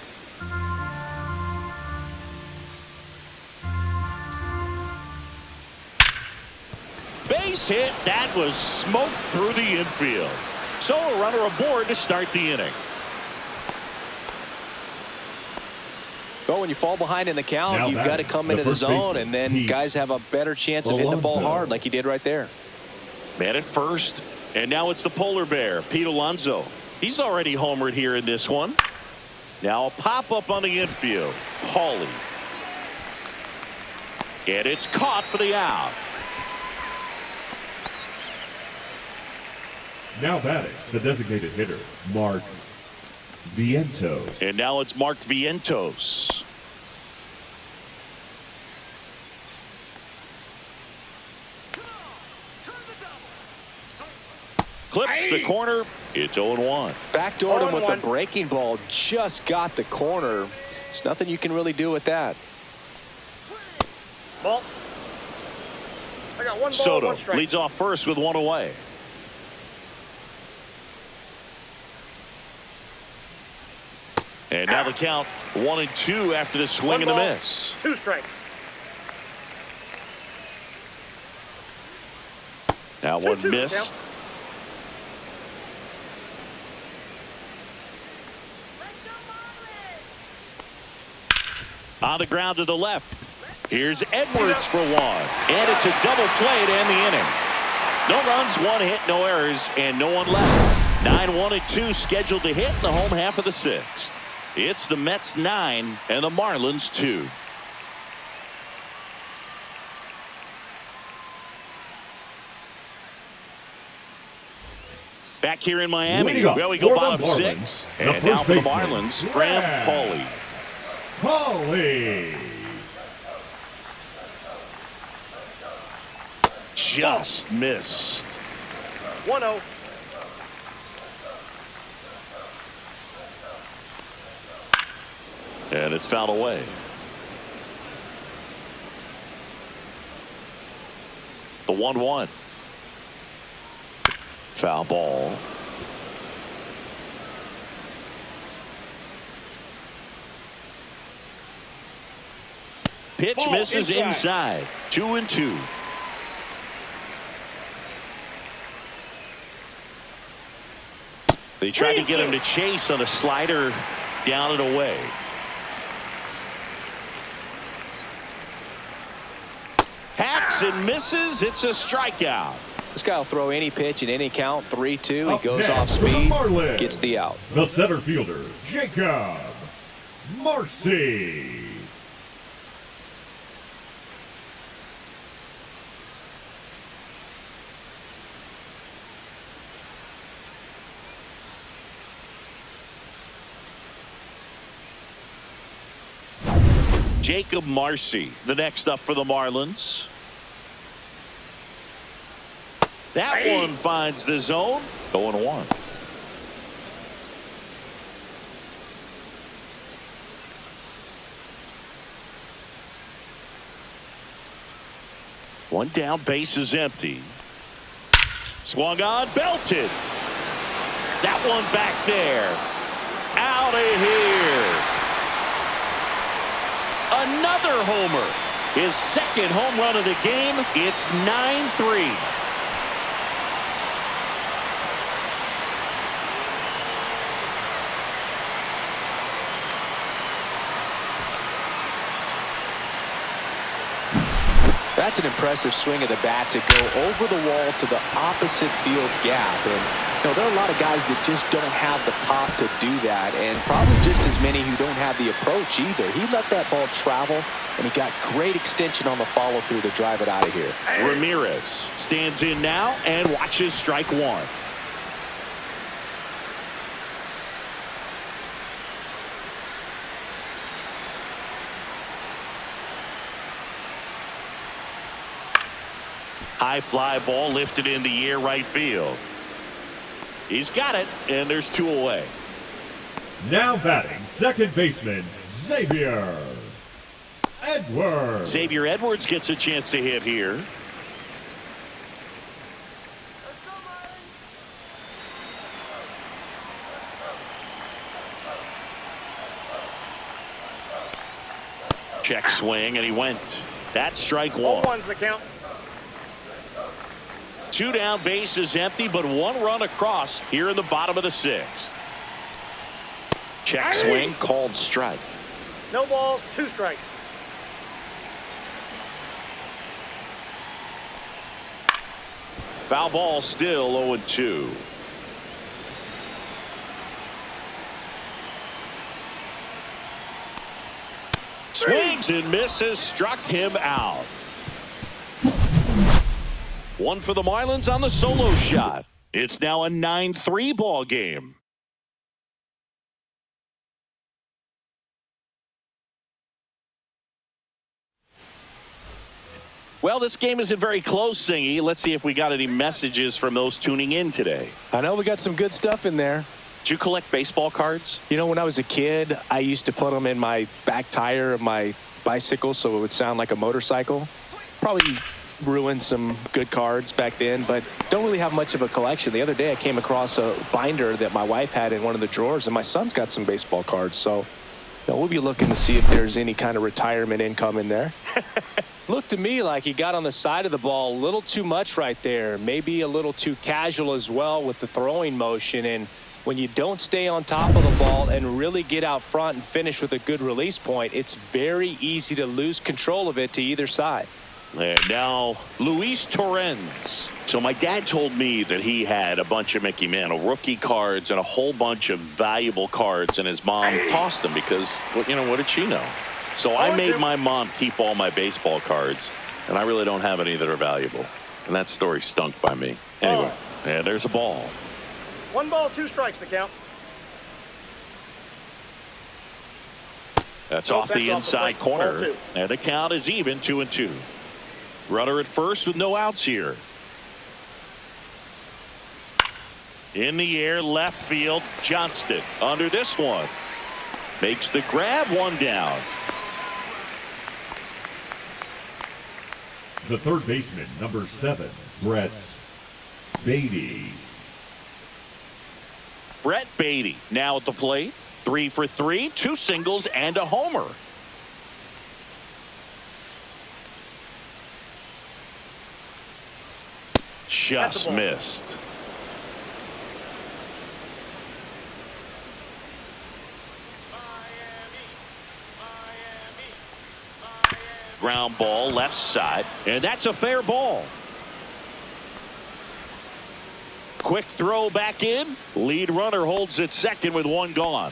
Base hit. That was smoked through the infield. So a runner aboard to start the inning. Well, when you fall behind in the count, you've got to come into the zone, and then guys have a better chance of hitting the ball hard like he did right there. Man at first, and now it's the polar bear, Pete Alonso. He's already homered here in this one. Now a pop-up on the infield. Hawley. And it's caught for the out. Now batting, the designated hitter, Mark Vientos. And now it's Mark Vientos. Clips the corner. It's 0-1. Backdoored him with a breaking ball. Just got the corner. There's nothing you can really do with that. Ball. I got one ball, Soto one strike. leads off first with one away. And now the count 1-2 after the swing and a miss. 2 strikes. Now one missed. On the ground to the left. Here's Edwards for one. And it's a double play to end the inning. No runs, 1 hit, no errors, and no one left. 9-1 and 2 scheduled to hit in the home half of the 6th. It's the Mets 9 and the Marlins 2. Back here in Miami, well, we go bottom 6. And now for the Marlins, Graham Pauley. Pauley. Just missed. 1-0. And it's fouled away. The 1-1. Foul ball. Pitch misses inside. 2-2. They tried to get him to chase on a slider down and away. Hacks and misses. It's a strikeout. This guy will throw any pitch in any count. 3-2. He goes off speed, gets the out. The center fielder, Jacob Marcy. Jacob Marcy, the next up for the Marlins. That one finds the zone. 0-1. One down, base is empty. Swung on, belted. That one back there. Out of here. Another homer. His second home run of the game. It's 9-3. That's an impressive swing of the bat to go over the wall to the opposite field gap. And you know, there are a lot of guys that just don't have the pop to do that, and probably just as many who don't have the approach either. He let that ball travel, and he got great extension on the follow through to drive it out of here. Ramirez stands in now and watches strike one. High fly ball lifted in the air, right field. He's got it, and there's 2 away. Now batting, second baseman, Xavier Edwards. Xavier Edwards gets a chance to hit here. Check swing, and he went. That's strike one. 0-1's the count. 2 down, base is empty, but 1 run across here in the bottom of the 6th. Check swing, called strike. No balls, 2 strikes. Foul ball, still 0-2. Swings and misses, struck him out. 1 for the Marlins on the solo shot. It's now a 9-3 ball game. Well, this game isn't very close, Singy. Let's see if we got any messages from those tuning in today. I know we got some good stuff in there. Did you collect baseball cards? You know, when I was a kid, I used to put them in my back tire of my bicycle so it would sound like a motorcycle. Probably ruined some good cards back then, but don't really have much of a collection. The other day I came across a binder that my wife had in one of the drawers, and my son's got some baseball cards. So you know, we'll be looking to see if there's any kind of retirement income in there. Looked to me like he got on the side of the ball a little too much right there. Maybe a little too casual as well with the throwing motion. And when you don't stay on top of the ball and really get out front and finish with a good release point, it's very easy to lose control of it to either side. And now Luis Torrens. So my dad told me that he had a bunch of Mickey Mantle rookie cards and a whole bunch of valuable cards, and his mom tossed them because, well, you know, what did she know? So I made my mom keep all my baseball cards, and I really don't have any that are valuable. And that story stunk by me. Anyway, and there's a ball. 1 ball, 2 strikes the count. That's off the inside corner, and the count is even, 2-2. Runner at first with no outs here. In the air, left field, Johnston under this one. Makes the grab, 1 down. The third baseman, number 7, Brett Beatty. Brett Beatty now at the plate. 3 for 3, 2 singles and a homer. Just missed. Ground ball left side, and that's a fair ball. Quick throw back in. Lead runner holds at second with 1 gone.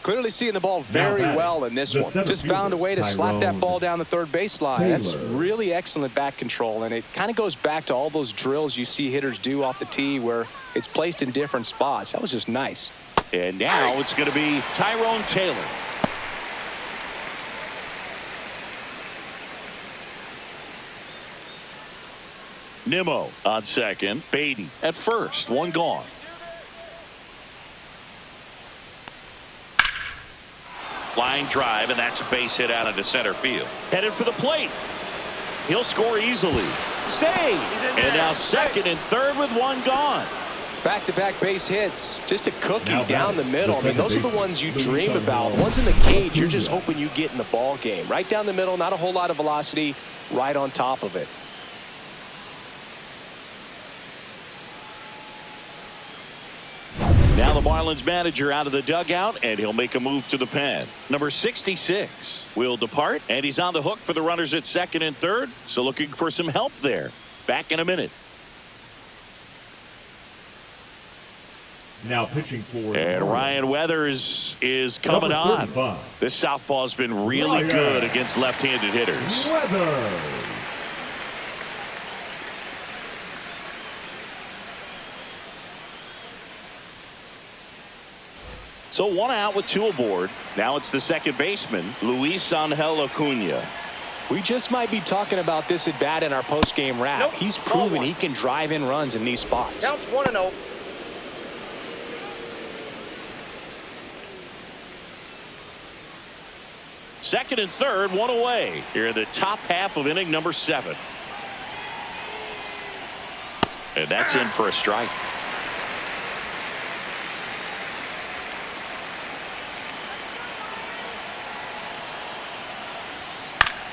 Clearly seeing the ball very well in this one. Just found a way to slap that ball down the third baseline. That's really excellent bat control, and it kind of goes back to all those drills you see hitters do off the tee where it's placed in different spots. That was just nice. And now it's going to be Tyrone Taylor. Nimmo on second. Beatty at first. 1 gone. Line drive, and that's a base hit out into center field. Headed for the plate. He'll score easily. Save! And now second and third with 1 gone. Back-to-back base hits. Just a cookie down the middle. I mean, those are the ones you dream about. The ones in the cage, you're just hoping you get in the ball game. Right down the middle, not a whole lot of velocity, right on top of it. Now the Marlins manager out of the dugout, and he'll make a move to the pen. Number 66 will depart, and he's on the hook for the runners at second and third, so looking for some help there. Back in a minute. Now pitching for and Ryan Weathers is coming on. This southpaw's been really good against left-handed hitters. Weathers. So 1 out with 2 aboard. Now it's the second baseman, Luis Angel Acuna. We just might be talking about this at bat in our post-game wrap. Nope. He's proven he can drive in runs in these spots. Counts 1-0. Second and third, 1 away. Here in the top half of inning number 7. And that's in for a strike.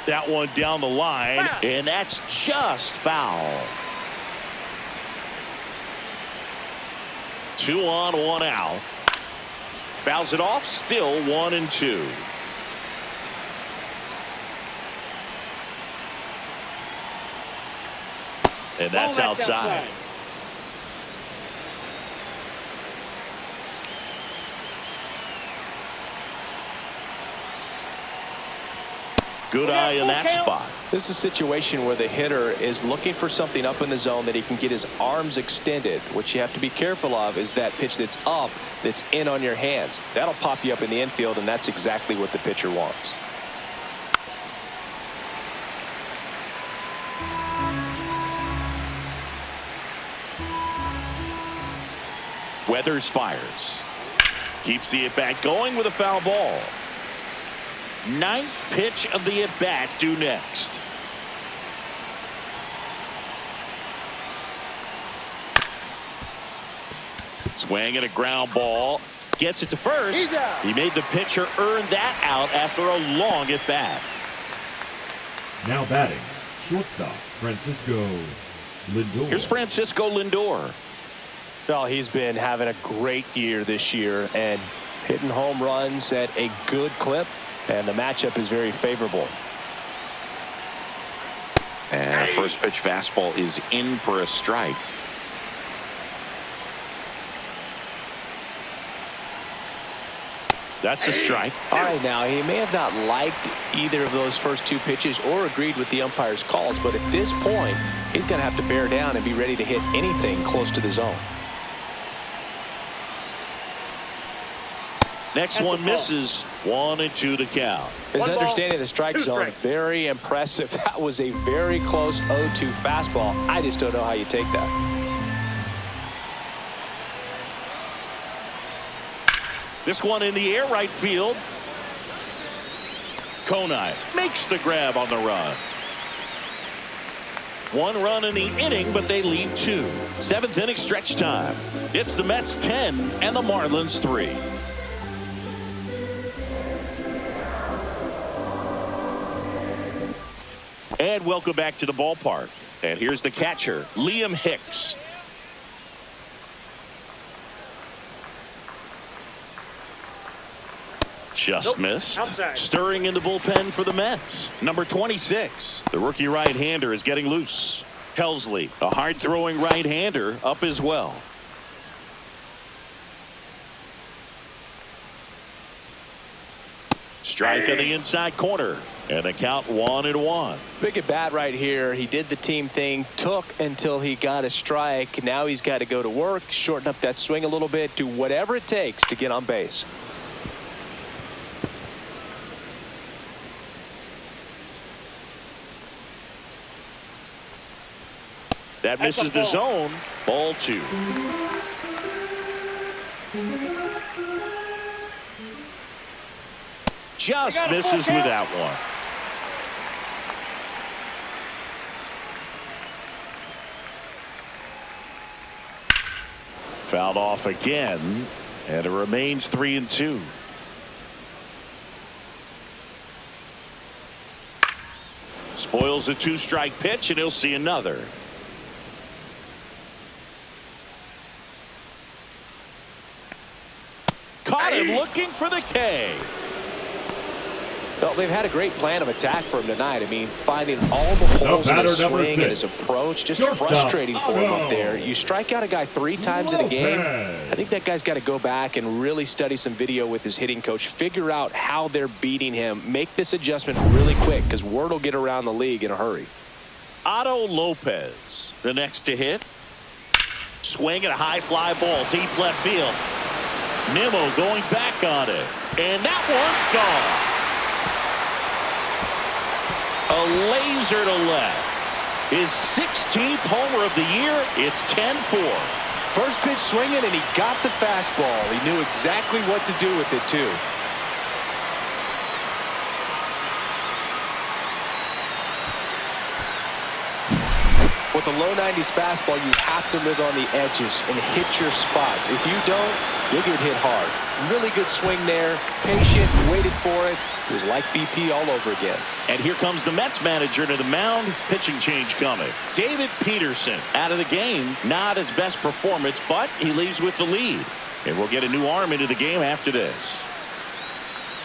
That one down the line, and that's just foul. 2 on, 1 out. Fouls it off, still 1-2. And that's outside. Good eye in that spot. This is a situation where the hitter is looking for something up in the zone that he can get his arms extended. What you have to be careful of is that pitch that's up, that's in on your hands. That'll pop you up in the infield, and that's exactly what the pitcher wants. Weathers fires. Keeps the at-bat going with a foul ball. 9th pitch of the at-bat due next. Swing and a ground ball. Gets it to first. He made the pitcher earn that out after a long at-bat. Now batting, shortstop, Francisco Lindor. Here's Francisco Lindor. Well, he's been having a great year this year and hitting home runs at a good clip. And the matchup is very favorable. And a first pitch fastball is in for a strike. That's a strike. All right, now, he may have not liked either of those first two pitches or agreed with the umpire's calls, but at this point, he's going to have to bear down and be ready to hit anything close to the zone. Next one misses. 1-2 to count. His understanding of the strike zone, very impressive. That was a very close 0-2 fastball. I just don't know how you take that. This one in the air, right field. Konai makes the grab on the run. 1 run in the inning, but they leave 2. 7th inning stretch time. It's the Mets 10 and the Marlins 3. And welcome back to the ballpark. And here's the catcher, Liam Hicks. Just missed. Outside. Stirring in the bullpen for the Mets. Number 26. The rookie right-hander is getting loose. Helsley, a hard-throwing right-hander, up as well. Strike on the inside corner. And the count 1-1. Big at bat right here. He did the team thing, took until he got a strike. Now he's got to go to work, shorten up that swing a little bit, do whatever it takes to get on base. That misses the zone. Ball 2. Just misses with that one. Fouled off again, and it remains 3-2. Spoils the 2-strike pitch, and he'll see another. Caught him looking for the K. Well, they've had a great plan of attack for him tonight. I mean, finding all the holes in his swing and his approach, just frustrating for him up there. You strike out a guy 3 times in a game. I think that guy's got to go back and really study some video with his hitting coach, figure out how they're beating him, make this adjustment really quick because word will get around the league in a hurry. Otto Lopez, the next to hit. Swing at a high fly ball, deep left field. Nimmo going back on it, and that one's gone. A laser to left. His 16th homer of the year. It's 10-4. First pitch swinging, and he got the fastball. He knew exactly what to do with it, too. With a low 90s fastball, you have to live on the edges and hit your spots. If you don't, you'll get hit hard. Really good swing there. Patient, waited for it. It was like BP all over again. And here comes the Mets manager to the mound. Pitching change coming. David Peterson out of the game. Not his best performance, but he leaves with the lead. And we'll get a new arm into the game after this.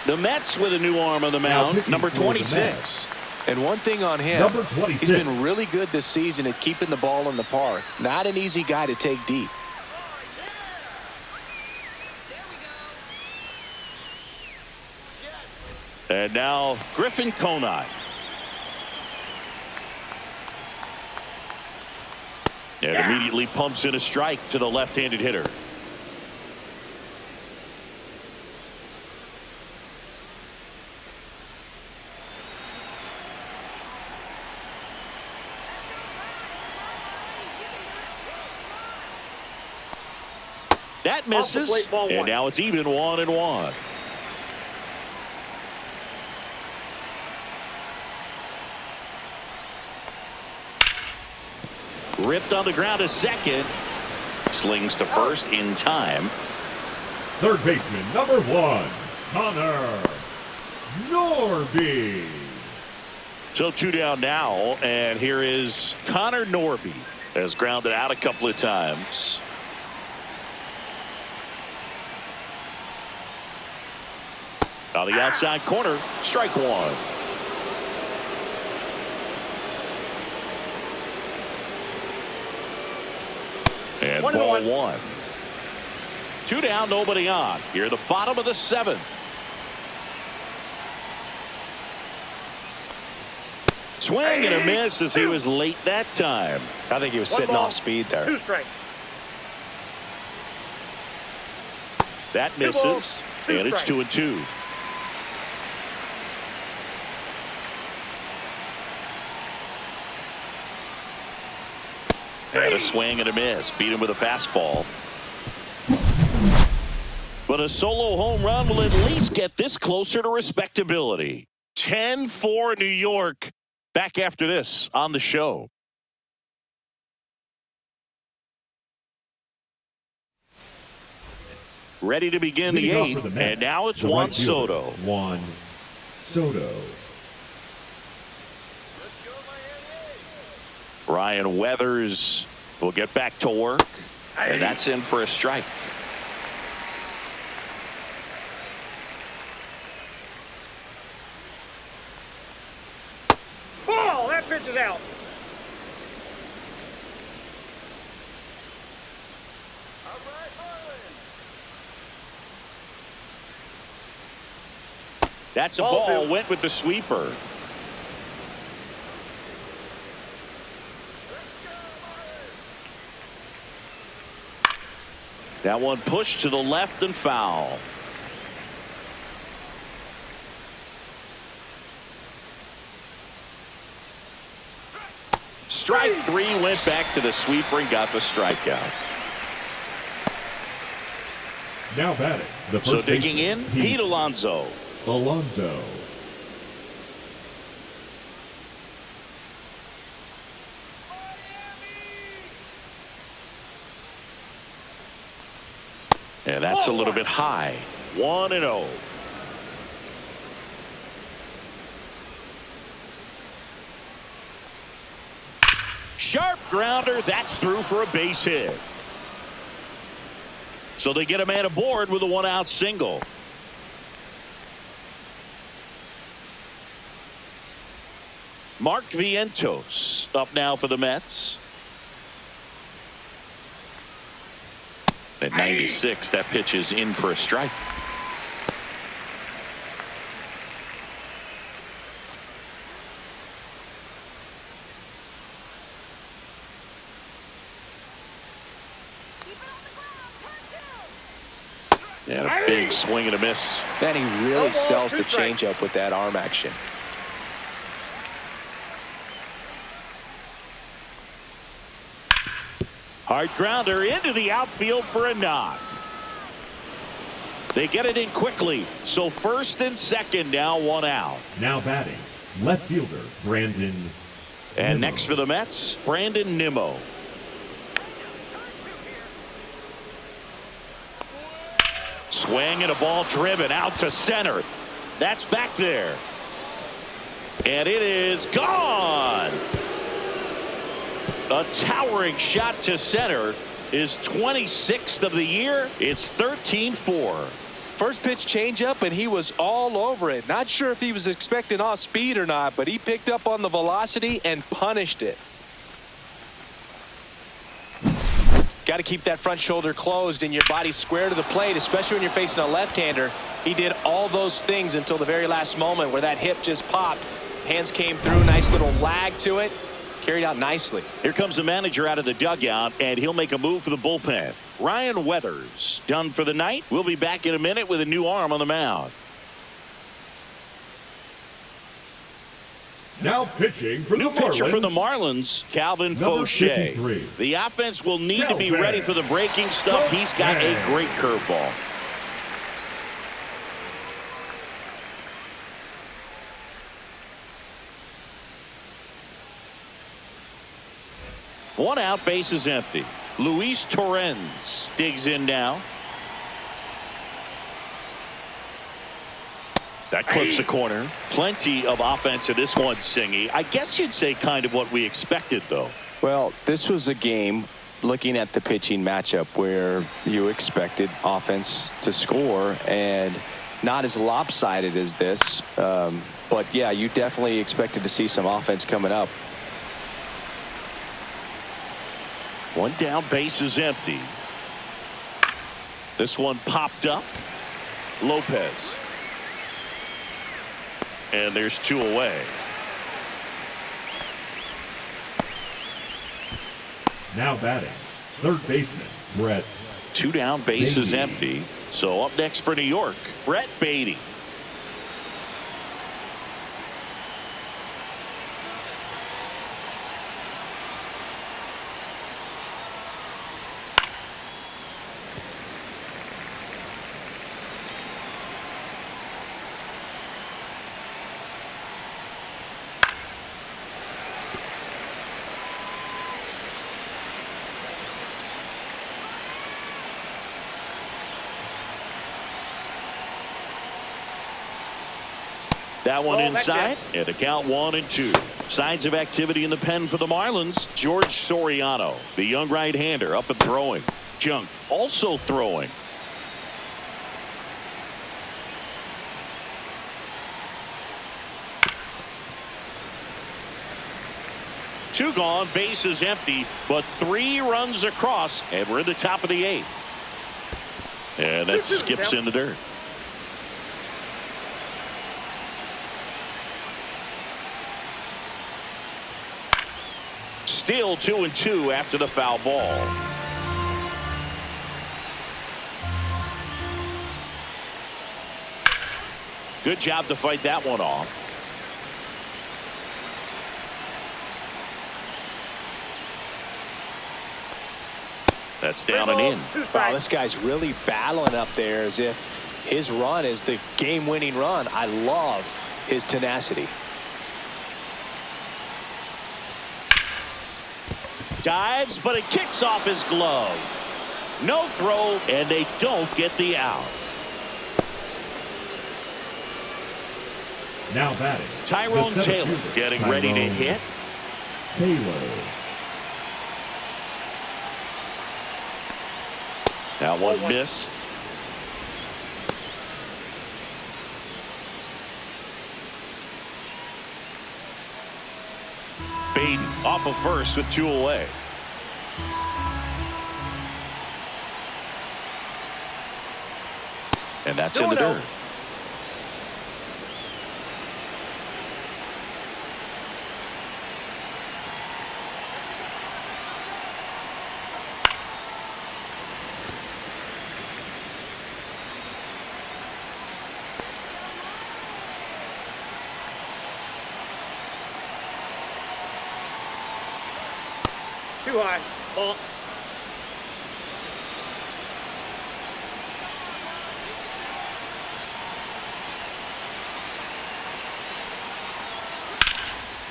The Mets with a new arm on the mound, number 26. And one thing on him, he's been really good this season at keeping the ball in the park. Not an easy guy to take deep. And now Griffin Konai. And immediately pumps in a strike to the left-handed hitter. That misses, and now it's even 1-1. Ripped on the ground to second. Slings to first in time. Third baseman, number 1, Connor Norby. So 2 down now, and here is Connor Norby. Has grounded out a couple of times. On the outside corner, strike 1. And ball one. 2 down, nobody on. Here, the bottom of the 7th. Swing and a miss as he was late that time. I think he was sitting off speed there. 2 strikes. That misses, and it's 2-2. And a swing and a miss. Beat him with a fastball. But a solo home run will at least get this closer to respectability. 10-4 New York. Back after this on the show. Ready to begin the 8th, and now it's Juan Soto. Juan Soto. Ryan Weathers will get back to work, and that's in for a strike. Ball! That pitch is out. That's a ball. Went with the sweeper. That one pushed to the left and foul. Strike 3, went back to the sweeper and got the strikeout. Now batting. The first so digging in, Pete Alonso. Alonso. And that's a little bit high. 1-0. Sharp grounder. That's through for a base hit. So they get a man aboard with a 1-out single. Mark Vientos up now for the Mets. At 96, that pitch is in for a strike. And a big swing and a miss. Man, he really sells the changeup with that arm action. Hard grounder into the outfield for a knock. They get it in quickly. So first and second, now 1 out. Now batting, left fielder Brandon And Nimmo. next for the Mets, Brandon Nimmo. Swing and a ball driven out to center. That's back there. And it is gone. A towering shot to center is 26th of the year. It's 13-4. First pitch changeup, and he was all over it. Not sure if he was expecting off speed or not, but he picked up on the velocity and punished it. Got to keep that front shoulder closed and your body square to the plate, especially when you're facing a left-hander. He did all those things until the very last moment where that hip just popped. Hands came through, nice little lag to it. Carried out nicely. Here comes the manager out of the dugout, and he'll make a move for the bullpen. Ryan Weathers done for the night. We'll be back in a minute with a new arm on the mound. Now pitching for New the Marlins. pitcher for the Marlins, Calvin Number Fauché. 53. The offense will need to be ready for the breaking stuff. He's got a great curveball. One out, base is empty. Luis Torrens digs in now. That clips the corner. Plenty of offense in this one, Singy. I guess you'd say kind of what we expected, though. Well, this was a game, looking at the pitching matchup, where you expected offense to score, and not as lopsided as this. But, yeah, you definitely expected to see some offense coming up. One down, base is empty. This one popped up. Lopez. And there's 2 away. Now batting, third baseman, Brett. 2 down, base is Beatty. empty. So up next for New York, Brett Beatty. That one Ball inside, and the count 1-2. Signs of activity in the pen for the Marlins. George Soriano, the young right-hander, up and throwing. Junk also throwing. Two gone, base is empty, but 3 runs across, and we're in the top of the 8th. And that skips in the dirt. Still 2-2 after the foul ball. Good job to fight that one off. That's down and in. Wow, this guy's really battling up there as if his run is the game-winning run. I love his tenacity. Dives, but it kicks off his glove. No throw, and they don't get the out. Now batting, Tyrone the Taylor fielder, getting ready to hit. Taylor. That one missed. Beatty off of first with 2 away. And that's in the dirt. Too high. Ball.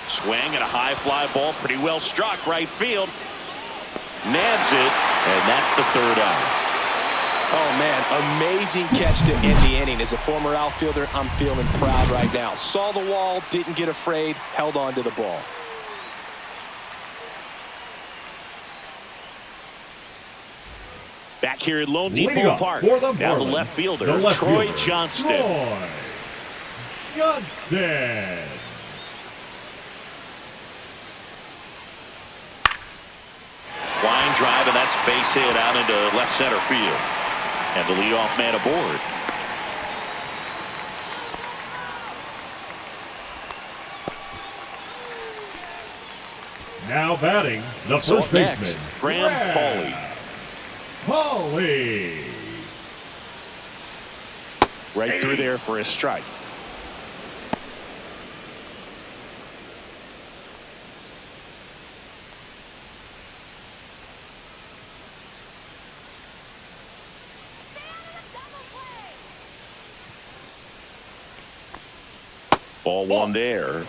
Swing and a high fly ball, pretty well struck right field. Nabs it, and that's the 3rd out. Oh, man, amazing catch to end the inning. As a former outfielder, I'm feeling proud right now. Saw the wall, didn't get afraid, held on to the ball. Back here at Lone Depot Park. Now the left fielder, Troy Johnston. Troy Johnston. Line drive, and that's base hit out into left center field. And the leadoff man aboard. Now batting, the So first up baseman, next, Graham Pauley. Pauley. Right through there for a strike. Ball 1 there.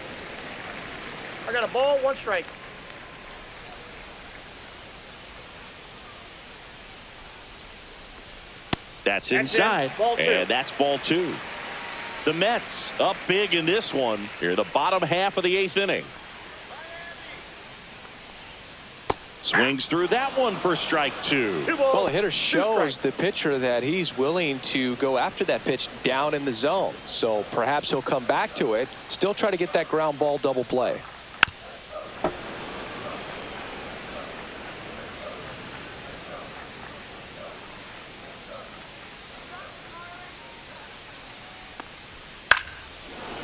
I got a ball, 1 strike. That's inside, and that's ball 2. The Mets up big in this one. Here, the bottom half of the 8th inning. Swings through that one for strike 2. Well, the hitter shows the pitcher that he's willing to go after that pitch down in the zone. So perhaps he'll come back to it, still try to get that ground ball double play.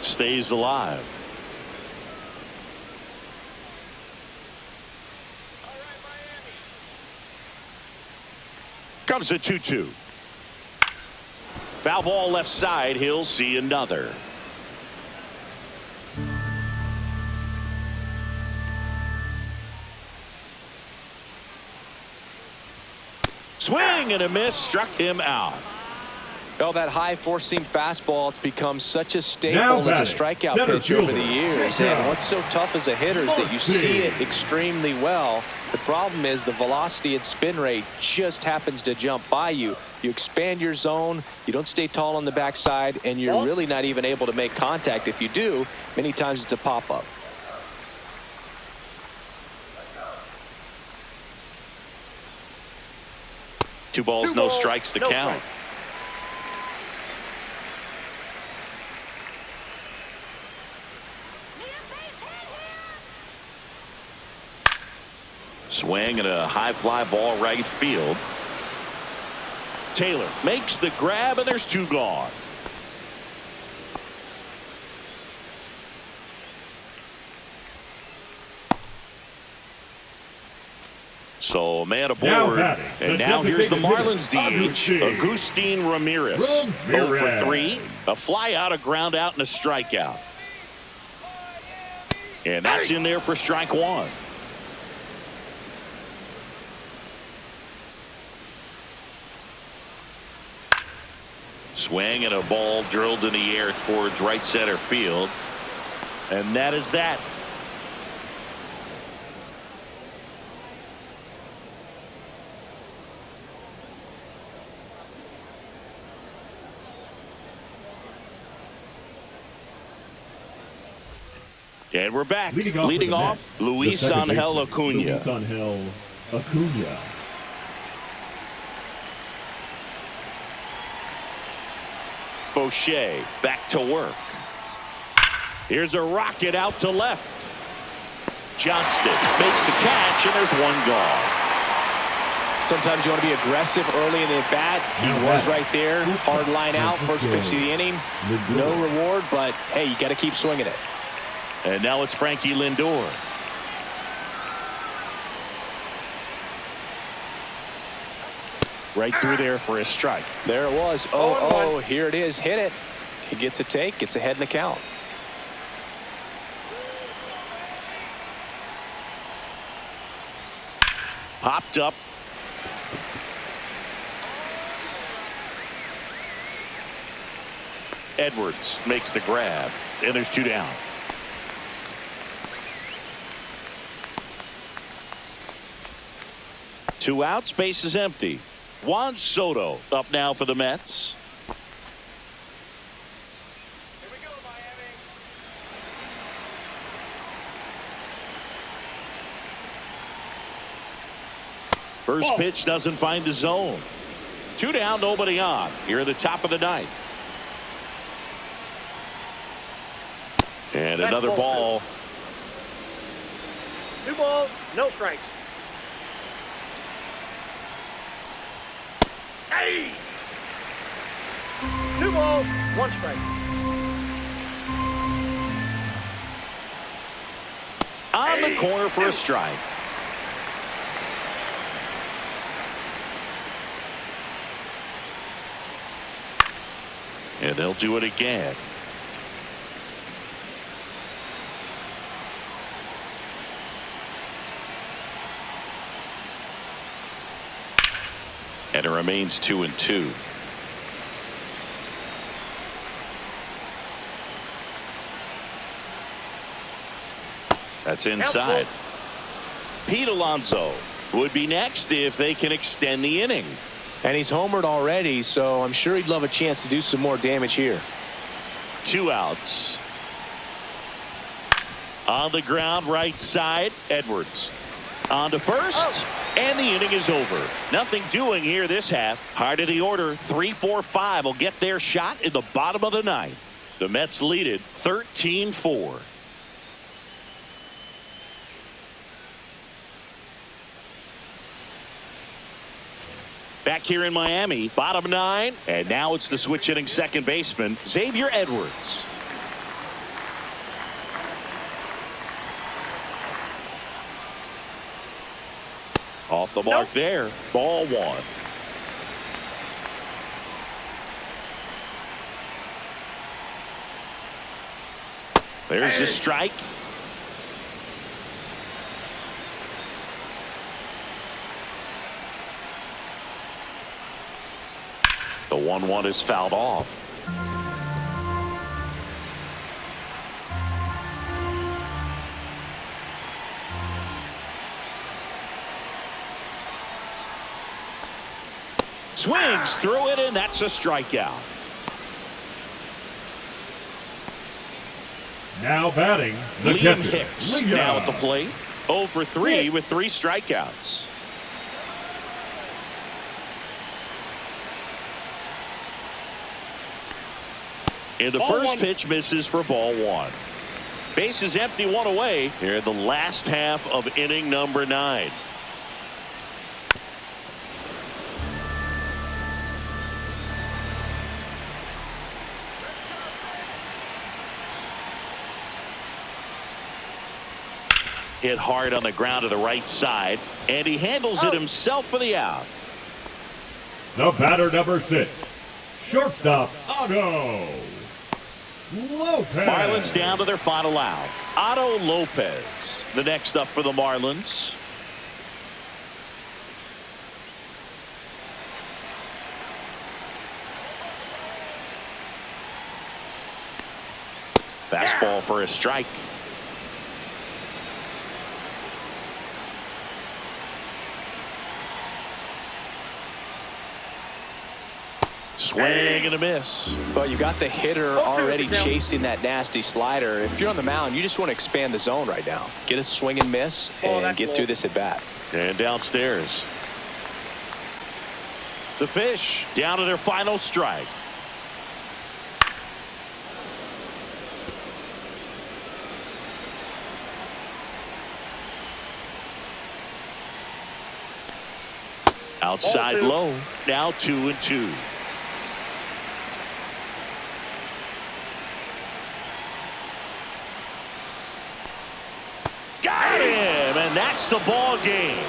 stays alive. Comes the 2-2. Foul ball left side. He'll see another. Swing and a miss, struck him out. Well, that high four-seam fastball, it's become such a staple as a strikeout pitch over the years. And what's so tough as a hitter is that you see it extremely well. The problem is the velocity and spin rate just happens to jump by you. You expand your zone, you don't stay tall on the backside, and you're really not even able to make contact. If you do, many times it's a pop-up. Two balls, no strikes, the count. Swing and a high fly ball right field. Taylor makes the grab, and there's two gone. So a man aboard, and now here's the Marlins DH, Agustin Ramirez. 0 for 3, a fly out, a ground out, and a strikeout. And that's in there for strike one. Swing and a ball drilled in the air towards right center field. And that is that. And we're back. Leading off Luis Angel Acuna. Luis Angel Acuna. Fauché back to work. Here's a rocket out to left. Johnston makes the catch, and there's one gone. Sometimes you want to be aggressive early in the at-bat. He was right there. Hard line out. First pitch of the inning. No reward, but, hey, you got to keep swinging it. And now it's Frankie Lindor. Right through there for a strike. There it was. Oh, here it is. Hit it. He gets a take. Gets ahead in the count. Popped up. Edwards makes the grab. And there's two down. Two outs, base is empty. Juan Soto up now for the Mets. Here we go, Miami. First pitch doesn't find the zone. Two down, nobody on. Here at the top of the ninth. And another ball. Two balls, no strikes. Hey! Two balls, one strike. On the corner for a strike. And they'll do it again. And it remains 2-2. That's inside. Pete Alonso would be next if they can extend the inning. And he's homered already, so I'm sure he'd love a chance to do some more damage here. Two outs. On the ground, right side, Edwards. On to first, and the inning is over. Nothing doing here this half. Hard of the order, 3-4-5 will get their shot in the bottom of the ninth. The Mets lead it 13-4. Back here in Miami, bottom nine, and now it's the switch hitting second baseman, Xavier Edwards. Off the mark there. Ball one. There's the strike. The 1-1 is fouled off. Swings through it, and that's a strikeout. Now batting, the Liam catcher, Hicks now at the plate. 0 for 3 with 3 strikeouts. And the first pitch misses for ball one. Base is empty, 1 away here in the last half of inning number 9. Hit hard on the ground to the right side, and he handles it himself for the out. The batter, number 6, shortstop, Otto Lopez. Marlins down to their final out. Otto Lopez, the next up for the Marlins. Fastball for a strike. Swing and a miss. But you got the hitter already chasing that nasty slider. If you're on the mound, you just want to expand the zone right now. Get a swing and miss and get through this at bat. And downstairs. The Fish down to their final strike. Outside low. Now 2-2. Got him, and that's the ball game.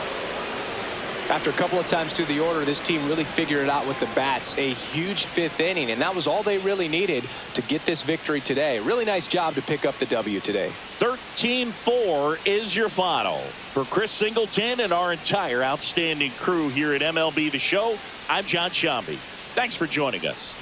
After a couple of times through the order, this team really figured it out with the bats. A huge 5th inning, and that was all they really needed to get this victory today. Really nice job to pick up the W today. 13-4 is your final. For Chris Singleton and our entire outstanding crew here at MLB The Show, I'm John Shambi. Thanks for joining us.